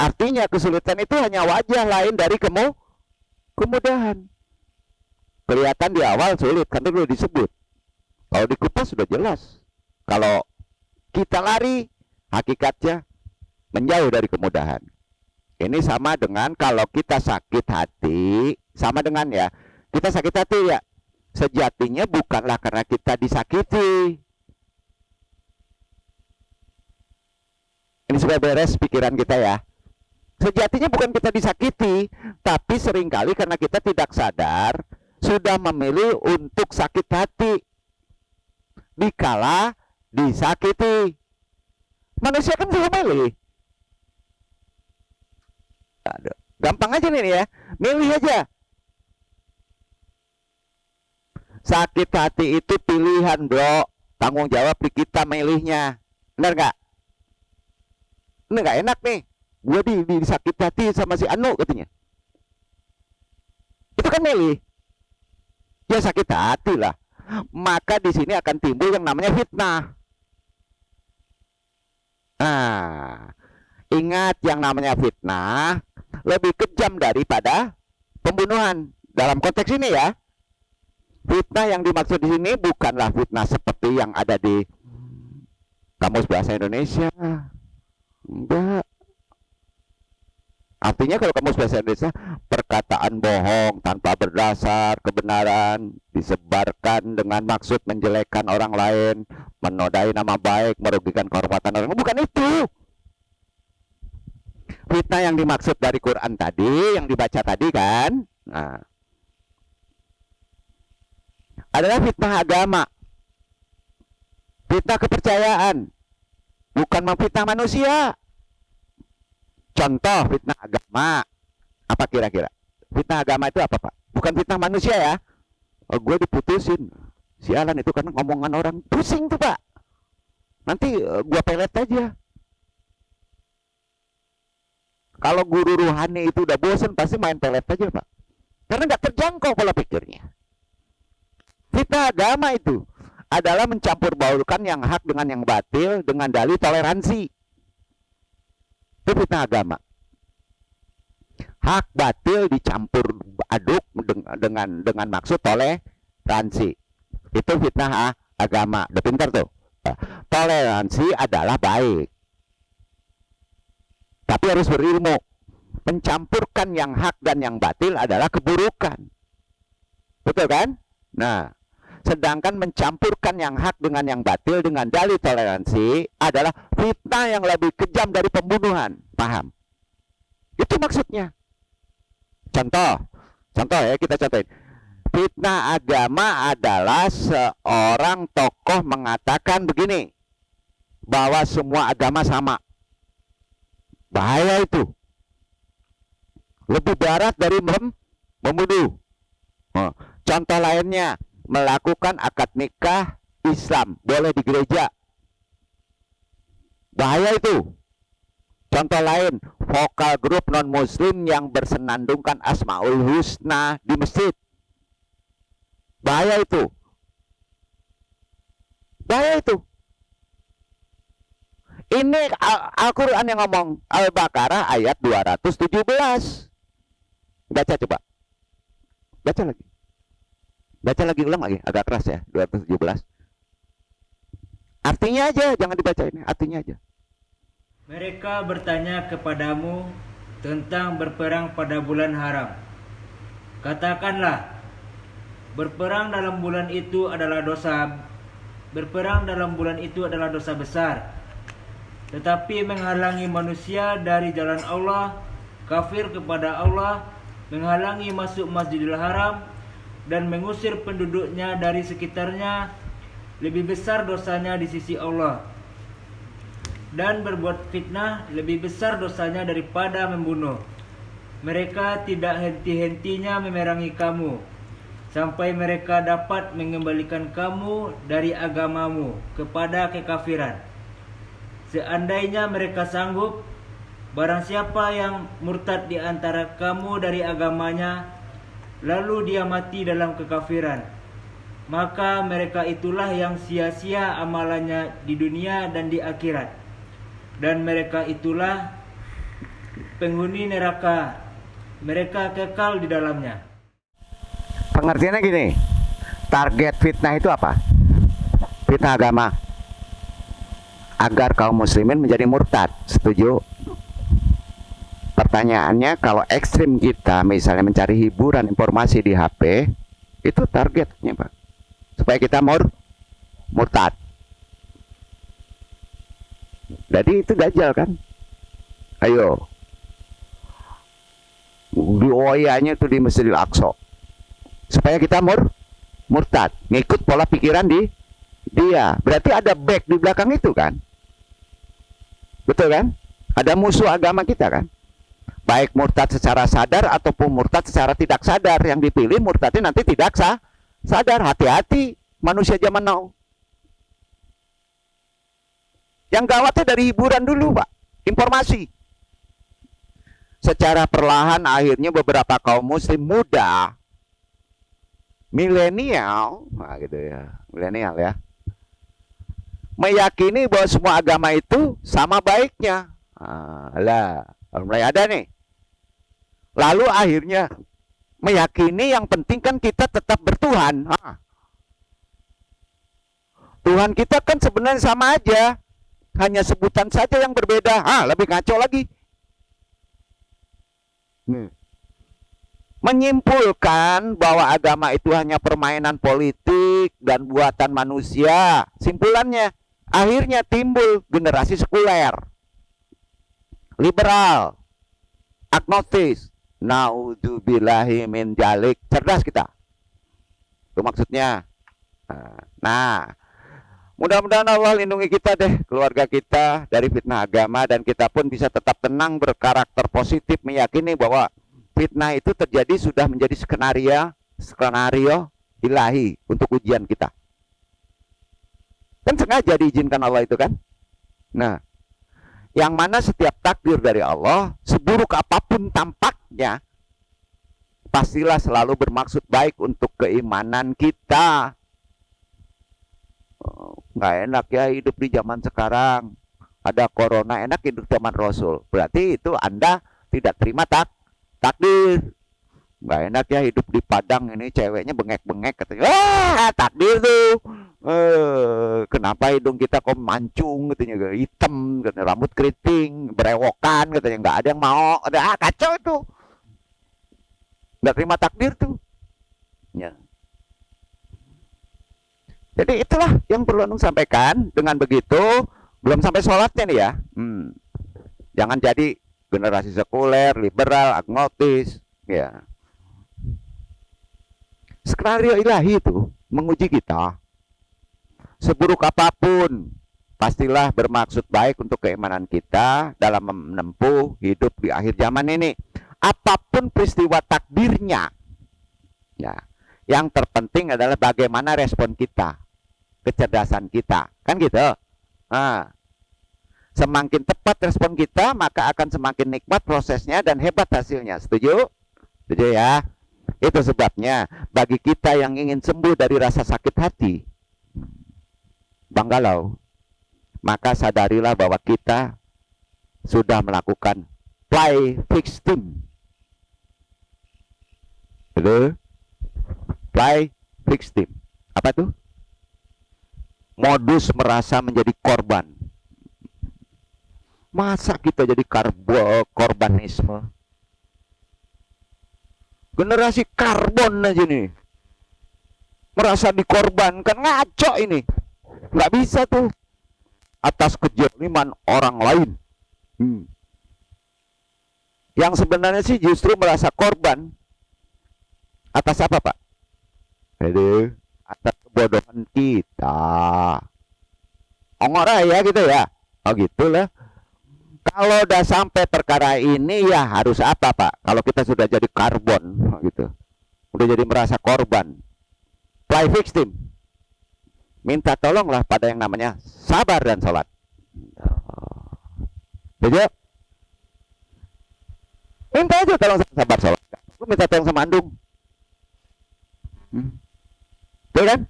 Speaker 1: Artinya kesulitan itu hanya wajah lain dari kemudahan. Kelihatan di awal sulit, kan dulu disebut. Kalau dikupas sudah jelas. Kalau kita lari, hakikatnya menjauh dari kemudahan. Ini sama dengan kalau kita sakit hati, sama dengan ya, kita sakit hati ya, sejatinya bukanlah karena kita disakiti. Ini supaya beres pikiran kita ya. Sejatinya bukan kita disakiti, tapi seringkali karena kita tidak sadar, sudah memilih untuk sakit hati dikala disakiti. Manusia kan sudah milih. Aduh, gampang aja nih ya, milih aja. Sakit hati itu pilihan, bro. Tanggung jawab di kita milihnya. Benar nggak? Ini nggak enak nih. Gue disakit hati sama si Anu katanya. Itu kan milih. Ya sakit hati lah. Maka di sini akan timbul yang namanya fitnah. Nah, ingat yang namanya fitnah lebih kejam daripada pembunuhan. Dalam konteks ini ya, fitnah yang dimaksud di sini bukanlah fitnah seperti yang ada di Kamus Bahasa Indonesia. Enggak. Artinya kalau Kamus Bahasa Indonesia, perkataan bohong tanpa berdasar kebenaran disebarkan dengan maksud menjelekkan orang lain, menodai nama baik, merugikan kehormatan orang. Bukan itu. Fitnah yang dimaksud dari Quran tadi, yang dibaca tadi kan, nah, adalah fitnah agama, fitnah kepercayaan, bukan memfitnah manusia. Contoh fitnah agama, apa kira-kira? Fitnah agama itu apa, Pak? Bukan fitnah manusia ya. Oh, gue diputusin, sialan itu karena ngomongan orang. Pusing tuh, Pak. Nanti gue pelet aja. Kalau guru ruhani itu udah bosan, pasti main pelet aja, Pak. Karena nggak terjangkau pola pikirnya. Fitnah agama itu adalah mencampur baurkan yang hak dengan yang batil dengan dalih toleransi. Itu fitnah agama. Hak batil dicampur aduk dengan maksud toleransi. Itu fitnah agama. Udah pintar tuh. Toleransi adalah baik, tapi harus berilmu. Mencampurkan yang hak dan yang batil adalah keburukan. Betul kan? Nah, sedangkan mencampurkan yang hak dengan yang batil dengan dalih toleransi adalah fitnah yang lebih kejam dari pembunuhan. Paham? Itu maksudnya. Contoh ya, kita contohin. Fitnah agama adalah seorang tokoh mengatakan begini, bahwa semua agama sama. Bahaya itu. Lebih berat dari membunuh. Contoh lainnya, melakukan akad nikah Islam boleh di gereja. Bahaya itu. Contoh lain, vokal grup non muslim yang bersenandungkan Asmaul Husna di masjid. Bahaya itu. Bahaya itu. Ini Al-Quran yang ngomong. Al-Baqarah ayat 217. Baca coba. Baca lagi. Baca lagi, ulang lagi, agak keras ya, 217. Artinya aja, jangan dibaca ini, artinya aja.
Speaker 5: Mereka bertanya kepadamu tentang berperang pada bulan haram. Katakanlah, berperang dalam bulan itu adalah dosa besar. Tetapi menghalangi manusia dari jalan Allah, kafir kepada Allah, menghalangi masuk Masjidil Haram, dan mengusir penduduknya dari sekitarnya, lebih besar dosanya di sisi Allah. Dan berbuat fitnah lebih besar dosanya daripada membunuh. Mereka tidak henti-hentinya memerangi kamu, sampai mereka dapat mengembalikan kamu dari agamamu kepada kekafiran. Seandainya mereka sanggup, barang siapa yang murtad di antara kamu dari agamanya, lalu dia mati dalam kekafiran, maka mereka itulah yang sia-sia amalannya di dunia dan di akhirat. Dan mereka itulah penghuni neraka, mereka kekal di dalamnya.
Speaker 1: Pengertiannya gini, target fitnah itu apa? Fitnah agama, agar kaum muslimin menjadi murtad. Setuju? Pertanyaannya, kalau ekstrim kita misalnya mencari hiburan informasi di HP, itu targetnya Pak, supaya kita murtad. Jadi itu dajjal kan? Ayo, dioyanya itu di Masjidil Aqsa, supaya kita murtad, ngikut pola pikiran dia. Berarti ada back di belakang itu kan? Betul kan? Ada musuh agama kita kan? Baik murtad secara sadar ataupun murtad secara tidak sadar. Yang dipilih murtadnya nanti tidak sadar. Hati-hati manusia zaman now. Yang gawatnya dari hiburan dulu Pak, informasi. Secara perlahan akhirnya beberapa kaum muslim muda, milenial, nah gitu ya, milenial ya, meyakini bahwa semua agama itu sama baiknya. Mulai ada nih. Lalu akhirnya meyakini yang penting kan kita tetap bertuhan. Tuhan kita kan sebenarnya sama aja, hanya sebutan saja yang berbeda. Lebih ngaco lagi. Menyimpulkan bahwa agama itu hanya permainan politik dan buatan manusia. Simpulannya, akhirnya timbul generasi sekuler, liberal, agnostis. Naudzubillahi min dzalik. Cerdas kita. Itu maksudnya. Nah, mudah-mudahan Allah lindungi kita deh, keluarga kita dari fitnah agama, dan kita pun bisa tetap tenang, berkarakter positif, meyakini bahwa fitnah itu terjadi sudah menjadi skenario ilahi untuk ujian kita. Kan sengaja diizinkan Allah itu kan? Nah, yang mana setiap takdir dari Allah, seburuk apapun tampaknya, pastilah selalu bermaksud baik untuk keimanan kita. Nggak enak ya hidup di zaman sekarang, ada corona, enak hidup zaman Rasul. Berarti itu Anda tidak terima takdir. Nggak enak ya hidup di Padang, ini ceweknya bengek-bengek, katanya takdir tuh. Kenapa hidung kita kok mancung, katanya hitam, katanya rambut keriting, berewokan, katanya nggak ada yang mau. Kacau itu, nggak terima takdir tuh ya. Jadi itulah yang perlu Anung sampaikan. Dengan begitu, belum sampai sholatnya nih ya. Jangan jadi generasi sekuler, liberal, agnostis. Ya. Skenario ilahi itu menguji kita. Seburuk apapun, pastilah bermaksud baik untuk keimanan kita dalam menempuh hidup di akhir zaman ini. Apapun peristiwa takdirnya, ya. Yang terpenting adalah bagaimana respon kita, kecerdasan kita, kan gitu. Semakin tepat respon kita, maka akan semakin nikmat prosesnya dan hebat hasilnya. Setuju? Setuju ya? Itu sebabnya bagi kita yang ingin sembuh dari rasa sakit hati, Bang Galau, maka sadarilah bahwa kita sudah melakukan play victim. Betul? Play victim. Apa tuh? Modus merasa menjadi korban. Masa kita jadi korbanisme? Generasi karbon aja nih. Merasa dikorbankan, ngaco ini. Nggak bisa tuh. Atas kejoliman orang lain. Yang sebenarnya sih justru merasa korban. Atas apa, Pak? Jadi, atas kebodohan kita. Ongor ya gitu ya. Oh gitulah. Kalau udah sampai perkara ini ya harus apa, Pak? Kalau kita sudah jadi karbon gitu. Udah jadi merasa korban. Play victim. Minta tolonglah pada yang namanya sabar dan sholat. Jadi minta aja tolong sama sabar sholat. Lu minta tolong sama andung. Betul kan?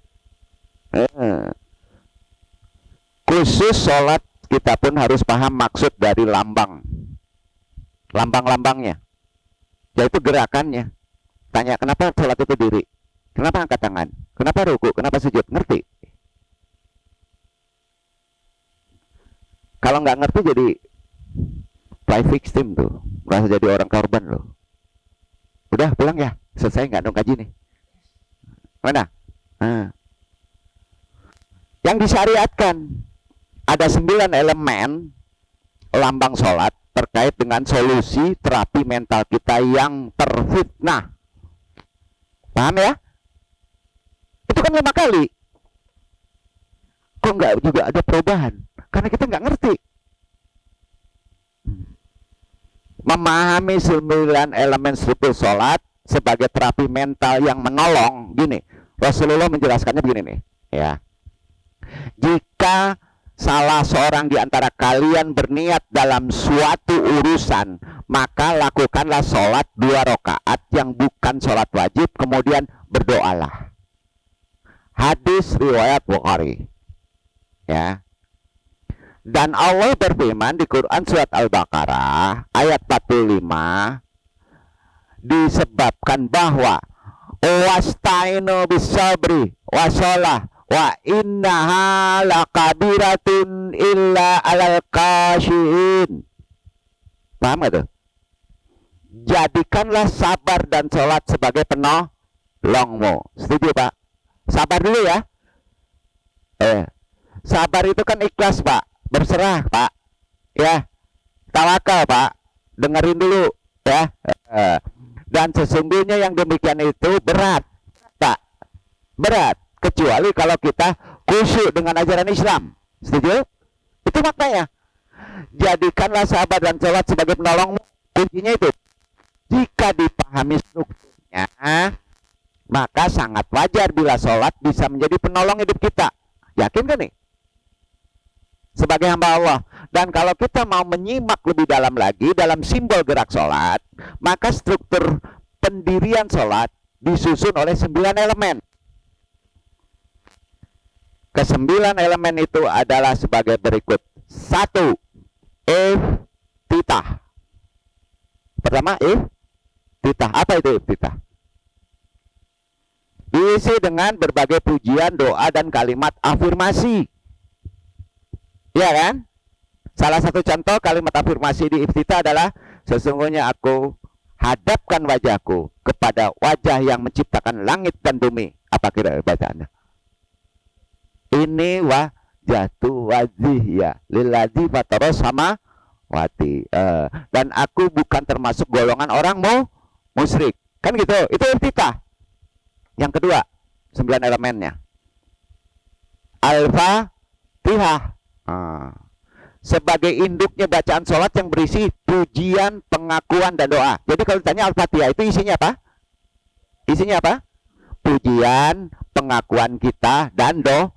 Speaker 1: Khusus sholat kita pun harus paham maksud dari lambang-lambangnya, yaitu gerakannya. Tanya kenapa sholat itu diri, kenapa angkat tangan, kenapa ruku, kenapa sujud, ngerti? Kalau nggak ngerti jadi play victim tuh, merasa jadi orang korban loh. Udah pulang ya, selesai nggak dong kaji nih? Mana? Yang disyariatkan ada 9 elemen lambang sholat terkait dengan solusi terapi mental kita yang terfitnah. Paham ya? Itu kan 5 kali. Kok nggak juga ada perubahan? Karena kita nggak ngerti. Memahami 9 elemen struktur sholat sebagai terapi mental yang menolong. Gini, Rasulullah menjelaskannya begini nih, ya. Jika salah seorang di antara kalian berniat dalam suatu urusan, maka lakukanlah sholat 2 rakaat yang bukan sholat wajib, kemudian berdoalah. Hadis riwayat Bukhari. Ya. Dan Allah berfirman di Quran surat Al-Baqarah ayat 45, disebabkan bahwa wasta'inu bis-sabri wassalah wa innaha lakabiratun illa alal khashiin. Paham gak tuh? Jadikanlah sabar dan sholat sebagai penolongmu. Setuju, Pak? Sabar dulu ya. Sabar itu kan ikhlas, Pak. Berserah, Pak. Ya. Tawakal, Pak. Dengerin dulu ya. Dan sesungguhnya yang demikian itu berat, Pak. Berat. Kecuali kalau kita khusyuk dengan ajaran Islam. Setuju? Itu maknanya. Jadikanlah sabar dan sholat sebagai penolongmu. Kuncinya itu. Jika dipahami strukturnya, maka sangat wajar bila sholat bisa menjadi penolong hidup kita. Yakin kan nih? Sebagai hamba Allah. Dan kalau kita mau menyimak lebih dalam lagi dalam simbol gerak sholat, maka struktur pendirian sholat disusun oleh 9 elemen. Ke-9 elemen itu adalah sebagai berikut. 1. Iftitah. Pertama, iftitah. Apa itu iftitah? Diisi dengan berbagai pujian, doa, dan kalimat afirmasi. Ya kan? Salah satu contoh kalimat afirmasi di iftitah adalah, sesungguhnya aku hadapkan wajahku kepada wajah yang menciptakan langit dan bumi. Apa kira bacaannya? Ini wajhatu wajhiya lilladzi fataras samawati. Dan aku bukan termasuk golongan orang musyrik. Kan gitu. Itu iftitah. Yang kedua, 9 elemennya. Al-Fatihah. Sebagai induknya bacaan sholat yang berisi pujian, pengakuan, dan doa. Jadi kalau ditanya Al-Fatihah itu isinya apa? Isinya apa? Pujian, pengakuan kita, dan doa.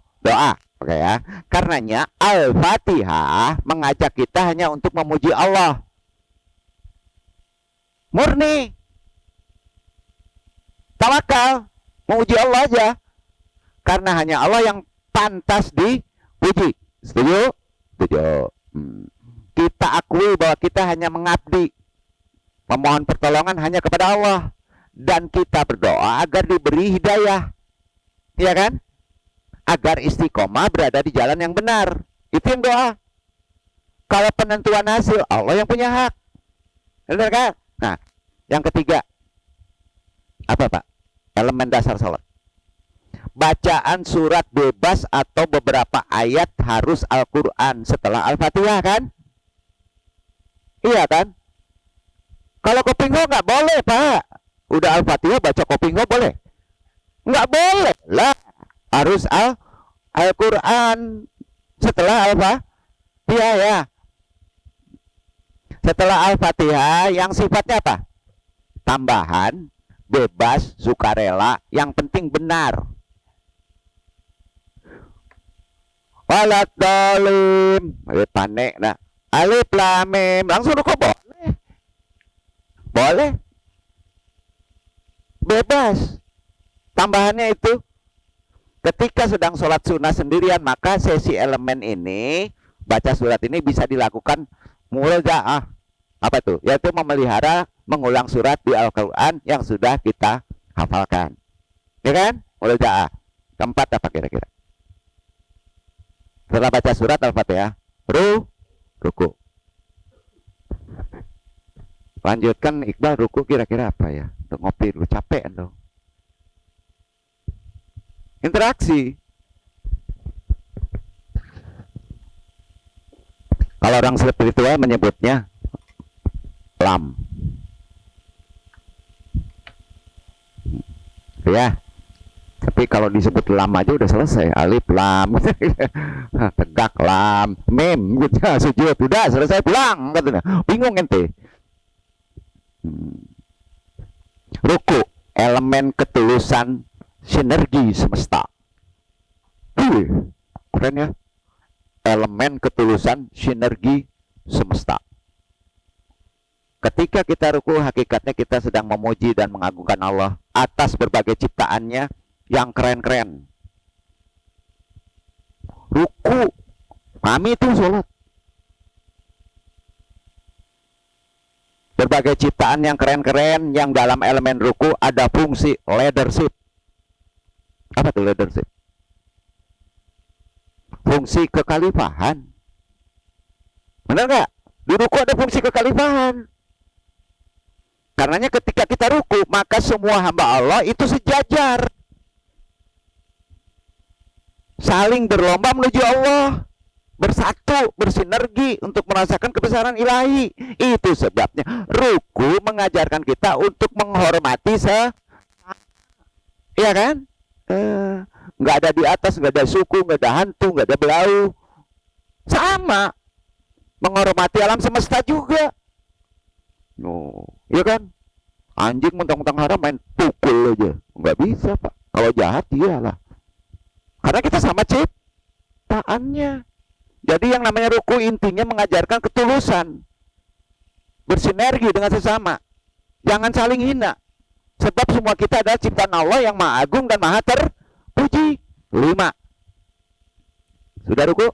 Speaker 1: Oke ya. Karenanya Al-Fatihah mengajak kita hanya untuk memuji Allah. Murni. Tawakal. Memuji Allah aja. Karena hanya Allah yang pantas dipuji. Setuju? Setuju. Kita akui bahwa kita hanya mengabdi. Memohon pertolongan hanya kepada Allah. Dan kita berdoa agar diberi hidayah. Iya kan? Agar istiqomah berada di jalan yang benar. Itu yang doa. Kalau penentuan hasil, Allah yang punya hak. Benar kan? Nah, yang ketiga, apa Pak? Elemen dasar sholat. Bacaan surat bebas atau beberapa ayat harus Al-Quran setelah Al-Fatihah kan? Iya kan? Kalau kopingo nggak boleh Pak. Udah Al-Fatihah baca kopingo boleh? Nggak boleh lah. Harus Al-Quran setelah Al-Fatihah ya. Setelah Al-Fatihah yang sifatnya apa? Tambahan, bebas, sukarela, yang penting benar. Walat dolim, panik nah. Alif lam mim, langsung kok boleh. Boleh. Bebas. Tambahannya itu ketika sedang sholat sunnah sendirian, maka sesi elemen ini, baca surat ini bisa dilakukan murojaah. Apa itu? Yaitu memelihara, mengulang surat di Al-Quran yang sudah kita hafalkan. Ya kan? Murojaah. Keempat apa kira-kira? Setelah baca surat Al-Fatihah, ruku. Lanjutkan Iqbal, ruku kira-kira apa ya? Untuk ngopi dulu, capek dong. Interaksi. Kalau orang spiritual menyebutnya lam. Ya. Tapi kalau disebut lam aja udah selesai. Alif lam. Tegak lam. Mim gitu. Sujud udah selesai, pulang katanya. Bingung ente. Ruku, elemen ketulusan sinergi semesta. Keren ya. Elemen ketulusan sinergi semesta. Ketika kita ruku, hakikatnya kita sedang memuji dan mengagungkan Allah atas berbagai ciptaannya yang keren-keren. Ruku, kami itu sholat. Berbagai ciptaan yang keren-keren, yang dalam elemen ruku ada fungsi leadership. Apa itu leadership? Fungsi kekhalifahan. Benar nggak? Di ruku ada fungsi kekhalifahan. Karenanya ketika kita ruku, maka semua hamba Allah itu sejajar. Saling berlomba menuju Allah, bersatu, bersinergi untuk merasakan kebesaran ilahi. Itu sebabnya ruku mengajarkan kita untuk menghormati iya kan? Nggak ada di atas, nggak ada suku, nggak ada hantu, nggak ada belau. Sama, menghormati alam semesta juga. Iya kan? Anjing mentang-mentang haram main pukul aja, nggak bisa Pak. Kalau jahat iyalah. Karena kita sama ciptaannya. Jadi yang namanya ruku intinya mengajarkan ketulusan. Bersinergi dengan sesama. Jangan saling hina. Sebab semua kita adalah ciptaan Allah yang maha agung dan maha terpuji. 5. Sudah ruku?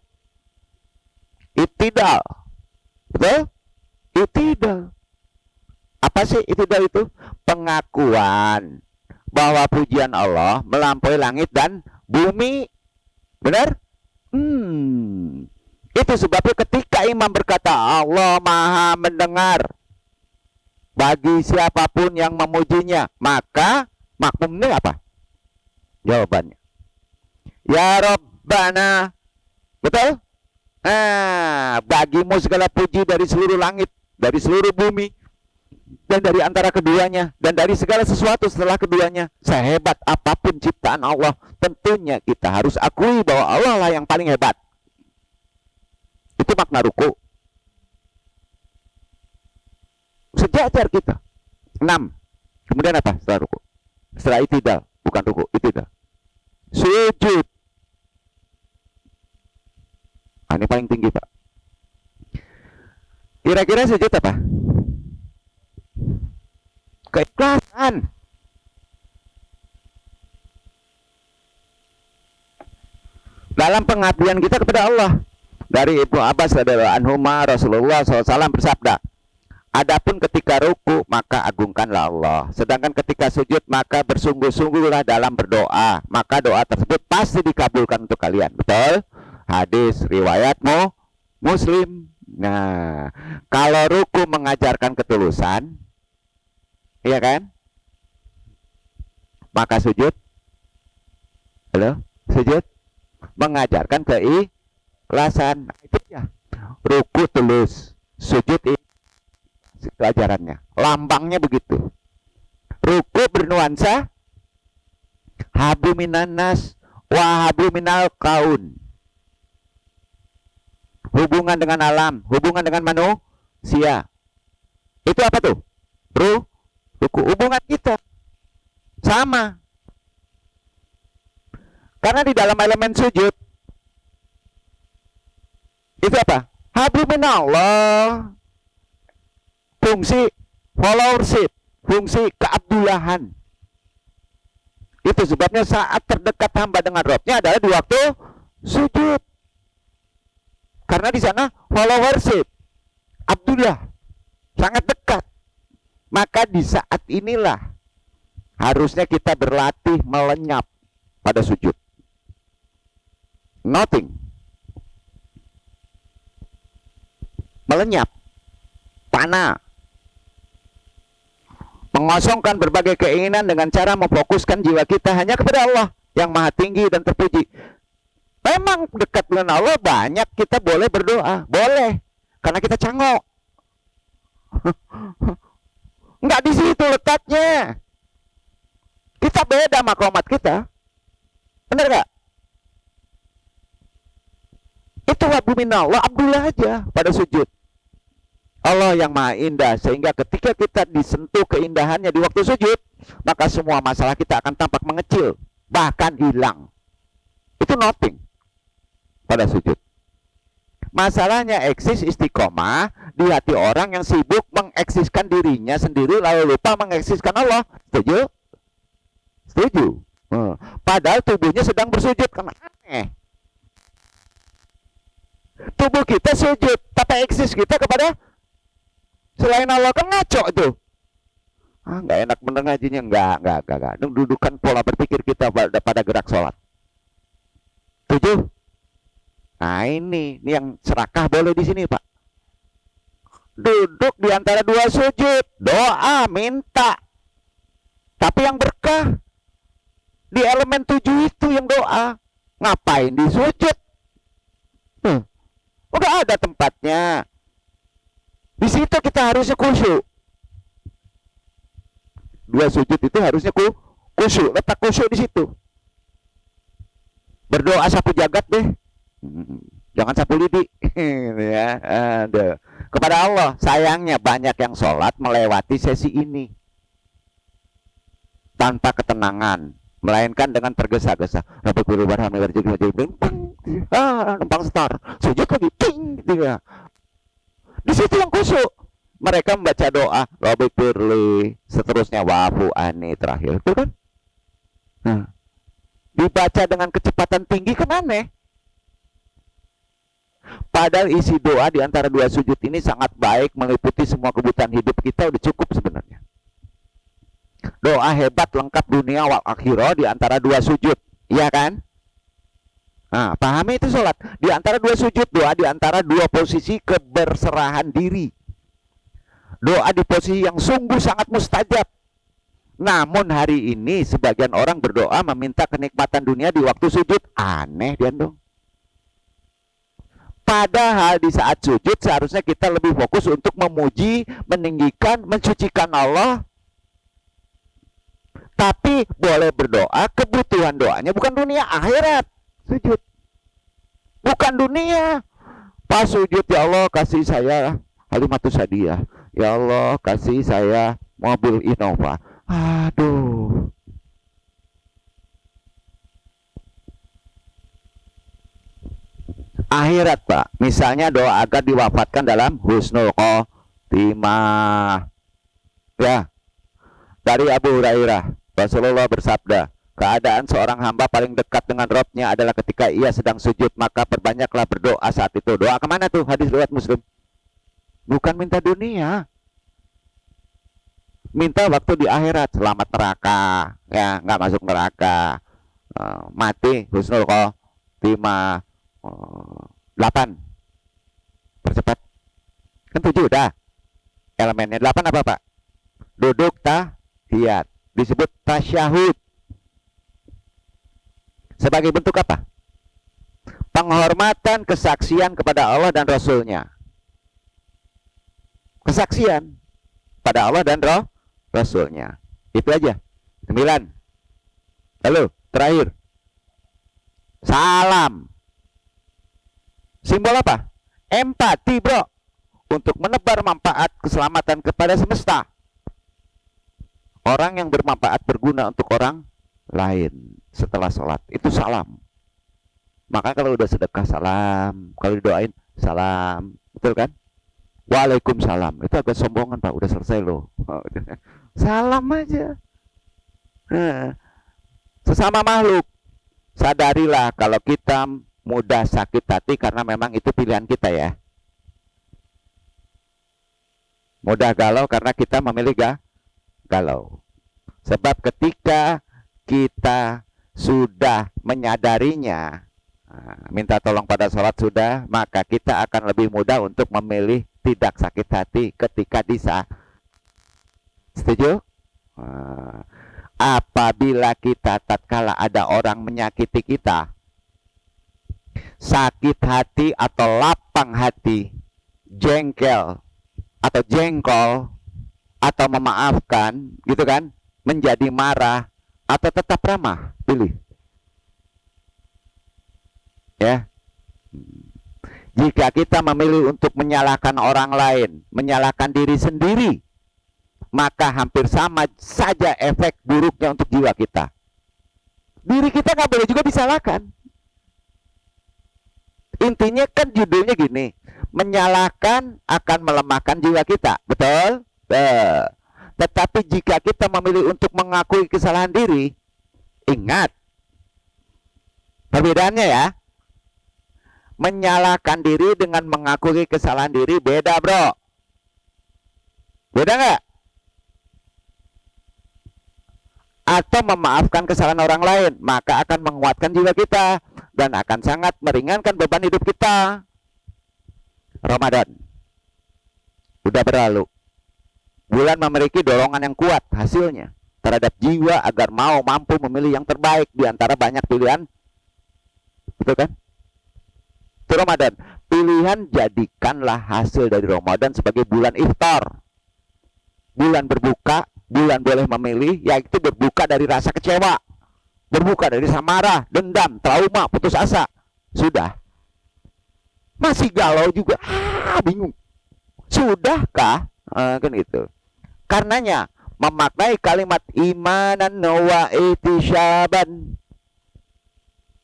Speaker 1: Ittidal. Betul? Ittidal. Apa sih ittidal itu? Pengakuan bahwa pujian Allah melampaui langit dan bumi. Benar? Itu sebabnya ketika imam berkata Allah maha mendengar bagi siapapun yang memujinya, maka makmumnya apa? Jawabannya ya Rabbana. Betul? Bagimu segala puji dari seluruh langit, dari seluruh bumi, dan dari antara keduanya, dan dari segala sesuatu setelah keduanya. Sehebat apapun ciptaan Allah, tentunya kita harus akui bahwa Allah lah yang paling hebat. Itu makna ruku. Sejajar kita. 6. Kemudian apa setelah ruku? Setelah itidal, bukan ruku, itidal. Sujud. Ini paling tinggi Pak. Kira-kira sujud apa? Keikhlasan. Dalam pengabdian kita kepada Allah. Dari Ibnu Abbas radhiyallahu anhu, Rasulullah SAW bersabda, adapun ketika ruku maka agungkanlah Allah, sedangkan ketika sujud maka bersungguh-sungguhlah dalam berdoa, maka doa tersebut pasti dikabulkan untuk kalian. Betul? Hadis riwayatmu Muslim. Nah, kalau ruku mengajarkan ketulusan, iya kan? Maka sujud, halo, sujud mengajarkan keikhlasan. Nah, itu ya. Ruku tulus, sujud ajarannya. Lambangnya begitu. Ruku bernuansa hablu minan nas wa hablu minal kaun. Hubungan dengan alam, hubungan dengan manusia. Itu apa tuh? Ruku. Hubungan kita sama. Karena di dalam elemen sujud itu apa? Hablu minallah. Fungsi followership, fungsi keabdulahan. Itu sebabnya saat terdekat hamba dengan Robnya adalah di waktu sujud. Karena di sana followership, Abdullah, sangat dekat. Maka di saat inilah harusnya kita berlatih melenyap pada sujud. Nothing. Melenyap. Panah. Mengosongkan berbagai keinginan dengan cara memfokuskan jiwa kita hanya kepada Allah yang maha tinggi dan terpuji. Memang dekat dengan Allah banyak kita boleh berdoa. Boleh. Karena kita cangok. Enggak di situ letaknya. Kita beda makomat kita. Benar gak? Itu wabu minallah, Abdullah aja pada sujud. Allah yang maha indah, sehingga ketika kita disentuh keindahannya di waktu sujud, maka semua masalah kita akan tampak mengecil, bahkan hilang. Itu nothing pada sujud. Masalahnya eksis istiqomah di hati orang yang sibuk mengeksiskan dirinya sendiri lalu lupa mengeksiskan Allah. Setuju? Setuju. Padahal tubuhnya sedang bersujud, karena aneh. Tubuh kita sujud, tapi eksis kita kepada selain Allah, kan ngaco tuh. Nggak enak bener ngajinya. Enggak. Dudukan pola berpikir kita pada gerak sholat. Tujuh. Nah ini yang serakah boleh di sini Pak. Duduk di antara dua sujud, doa, minta. Tapi yang berkah di elemen 7 itu yang doa. Ngapain di sujud? Udah ada tempatnya. Di situ kita harusnya khusyuk. Dua sujud itu harusnya khusyuk, letak khusyuk di situ. Berdoa sapu jagat deh. Jangan sapu lidi. Ya, ada. Kepada Allah, sayangnya banyak yang sholat melewati sesi ini tanpa ketenangan, melainkan dengan tergesa-gesa. Rabbi guru barham numpang star, sujud lagi, ting, gitu. Di situ yang khusyuk. Mereka membaca doa, Rabbi firli, seterusnya wafu ani terakhir, itu kan? Nah, dibaca dengan kecepatan tinggi kan aneh. Padahal isi doa di antara dua sujud ini sangat baik, meliputi semua kebutuhan hidup kita, udah cukup sebenarnya. Doa hebat lengkap dunia wal akhirah di antara dua sujud, iya kan? Nah, pahami itu sholat. Di antara dua sujud, doa di antara dua posisi keberserahan diri. Doa di posisi yang sungguh sangat mustajab. Namun hari ini sebagian orang berdoa meminta kenikmatan dunia di waktu sujud. Aneh dia dong. Padahal di saat sujud seharusnya kita lebih fokus untuk memuji, meninggikan, mensucikan Allah. Tapi boleh berdoa, kebutuhan doanya bukan dunia, akhirat. Sujud. Bukan dunia. Pas sujud, ya Allah kasih saya Halimatus Hadiah. Ya Allah kasih saya mobil Innova. Aduh. Akhirat Pak. Misalnya doa agar diwafatkan dalam husnul khotimah. Ya. Dari Abu Hurairah, Rasulullah bersabda, keadaan seorang hamba paling dekat dengan Robnya adalah ketika ia sedang sujud, maka perbanyaklah berdoa saat itu. Doa kemana tuh? Hadis riwayat Muslim. Bukan minta dunia. Minta waktu di akhirat, selamat neraka, ya nggak masuk neraka, mati husnul khotimah. 8. Percepat. Kan 7 udah. Elemennya 8 apa Pak? Duduk tahiyat. Disebut tasyahud. Sebagai bentuk apa? Penghormatan, kesaksian kepada Allah dan Rasulnya. Kesaksian pada Allah dan Rasulnya. Itu aja. 9. Lalu terakhir, salam. Simbol apa? Empati bro. Untuk menebar manfaat keselamatan kepada semesta. Orang yang bermanfaat berguna untuk orang lain setelah sholat. Itu salam. Maka kalau udah sedekah salam. Kalau didoain salam. Betul kan? Waalaikumsalam. Itu agak sombongan Pak. Udah selesai loh. Salam aja. Sesama makhluk. Sadarilah kalau kita mudah sakit hati karena memang itu pilihan kita ya. Mudah galau karena kita memilih galau. Sebab ketika kita sudah menyadarinya, minta tolong pada sholat sudah, maka kita akan lebih mudah untuk memilih tidak sakit hati ketika setuju? Apabila kita tatkala ada orang menyakiti kita, sakit hati atau lapang hati, jengkel atau jengkol atau memaafkan gitu kan, menjadi marah atau tetap ramah, pilih ya. Jika kita memilih untuk menyalahkan orang lain, menyalahkan diri sendiri, maka hampir sama saja efek buruknya untuk jiwa kita. Diri kita nggak boleh juga disalahkan. Intinya kan judulnya gini, menyalahkan akan melemahkan jiwa kita, betul? Tetapi jika kita memilih untuk mengakui kesalahan diri, ingat perbedaannya ya. Menyalahkan diri dengan mengakui kesalahan diri beda bro. Beda nggak? Atau memaafkan kesalahan orang lain, maka akan menguatkan jiwa kita dan akan sangat meringankan beban hidup kita. Ramadan udah berlalu. Bulan memiliki dorongan yang kuat hasilnya terhadap jiwa agar mampu memilih yang terbaik di antara banyak pilihan. Betul kan? Itu Ramadan. Pilihan jadikanlah hasil dari Ramadan sebagai bulan iftar. Bulan berbuka, bulan boleh memilih, yaitu berbuka dari rasa kecewa, berbuka dari rasa marah, dendam, trauma, putus asa. Sudah. Masih galau juga. Bingung. Sudahkah? Kan gitu. Karenanya memaknai kalimat imanan wa ihtisaban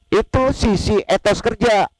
Speaker 1: itu sisi etos kerja.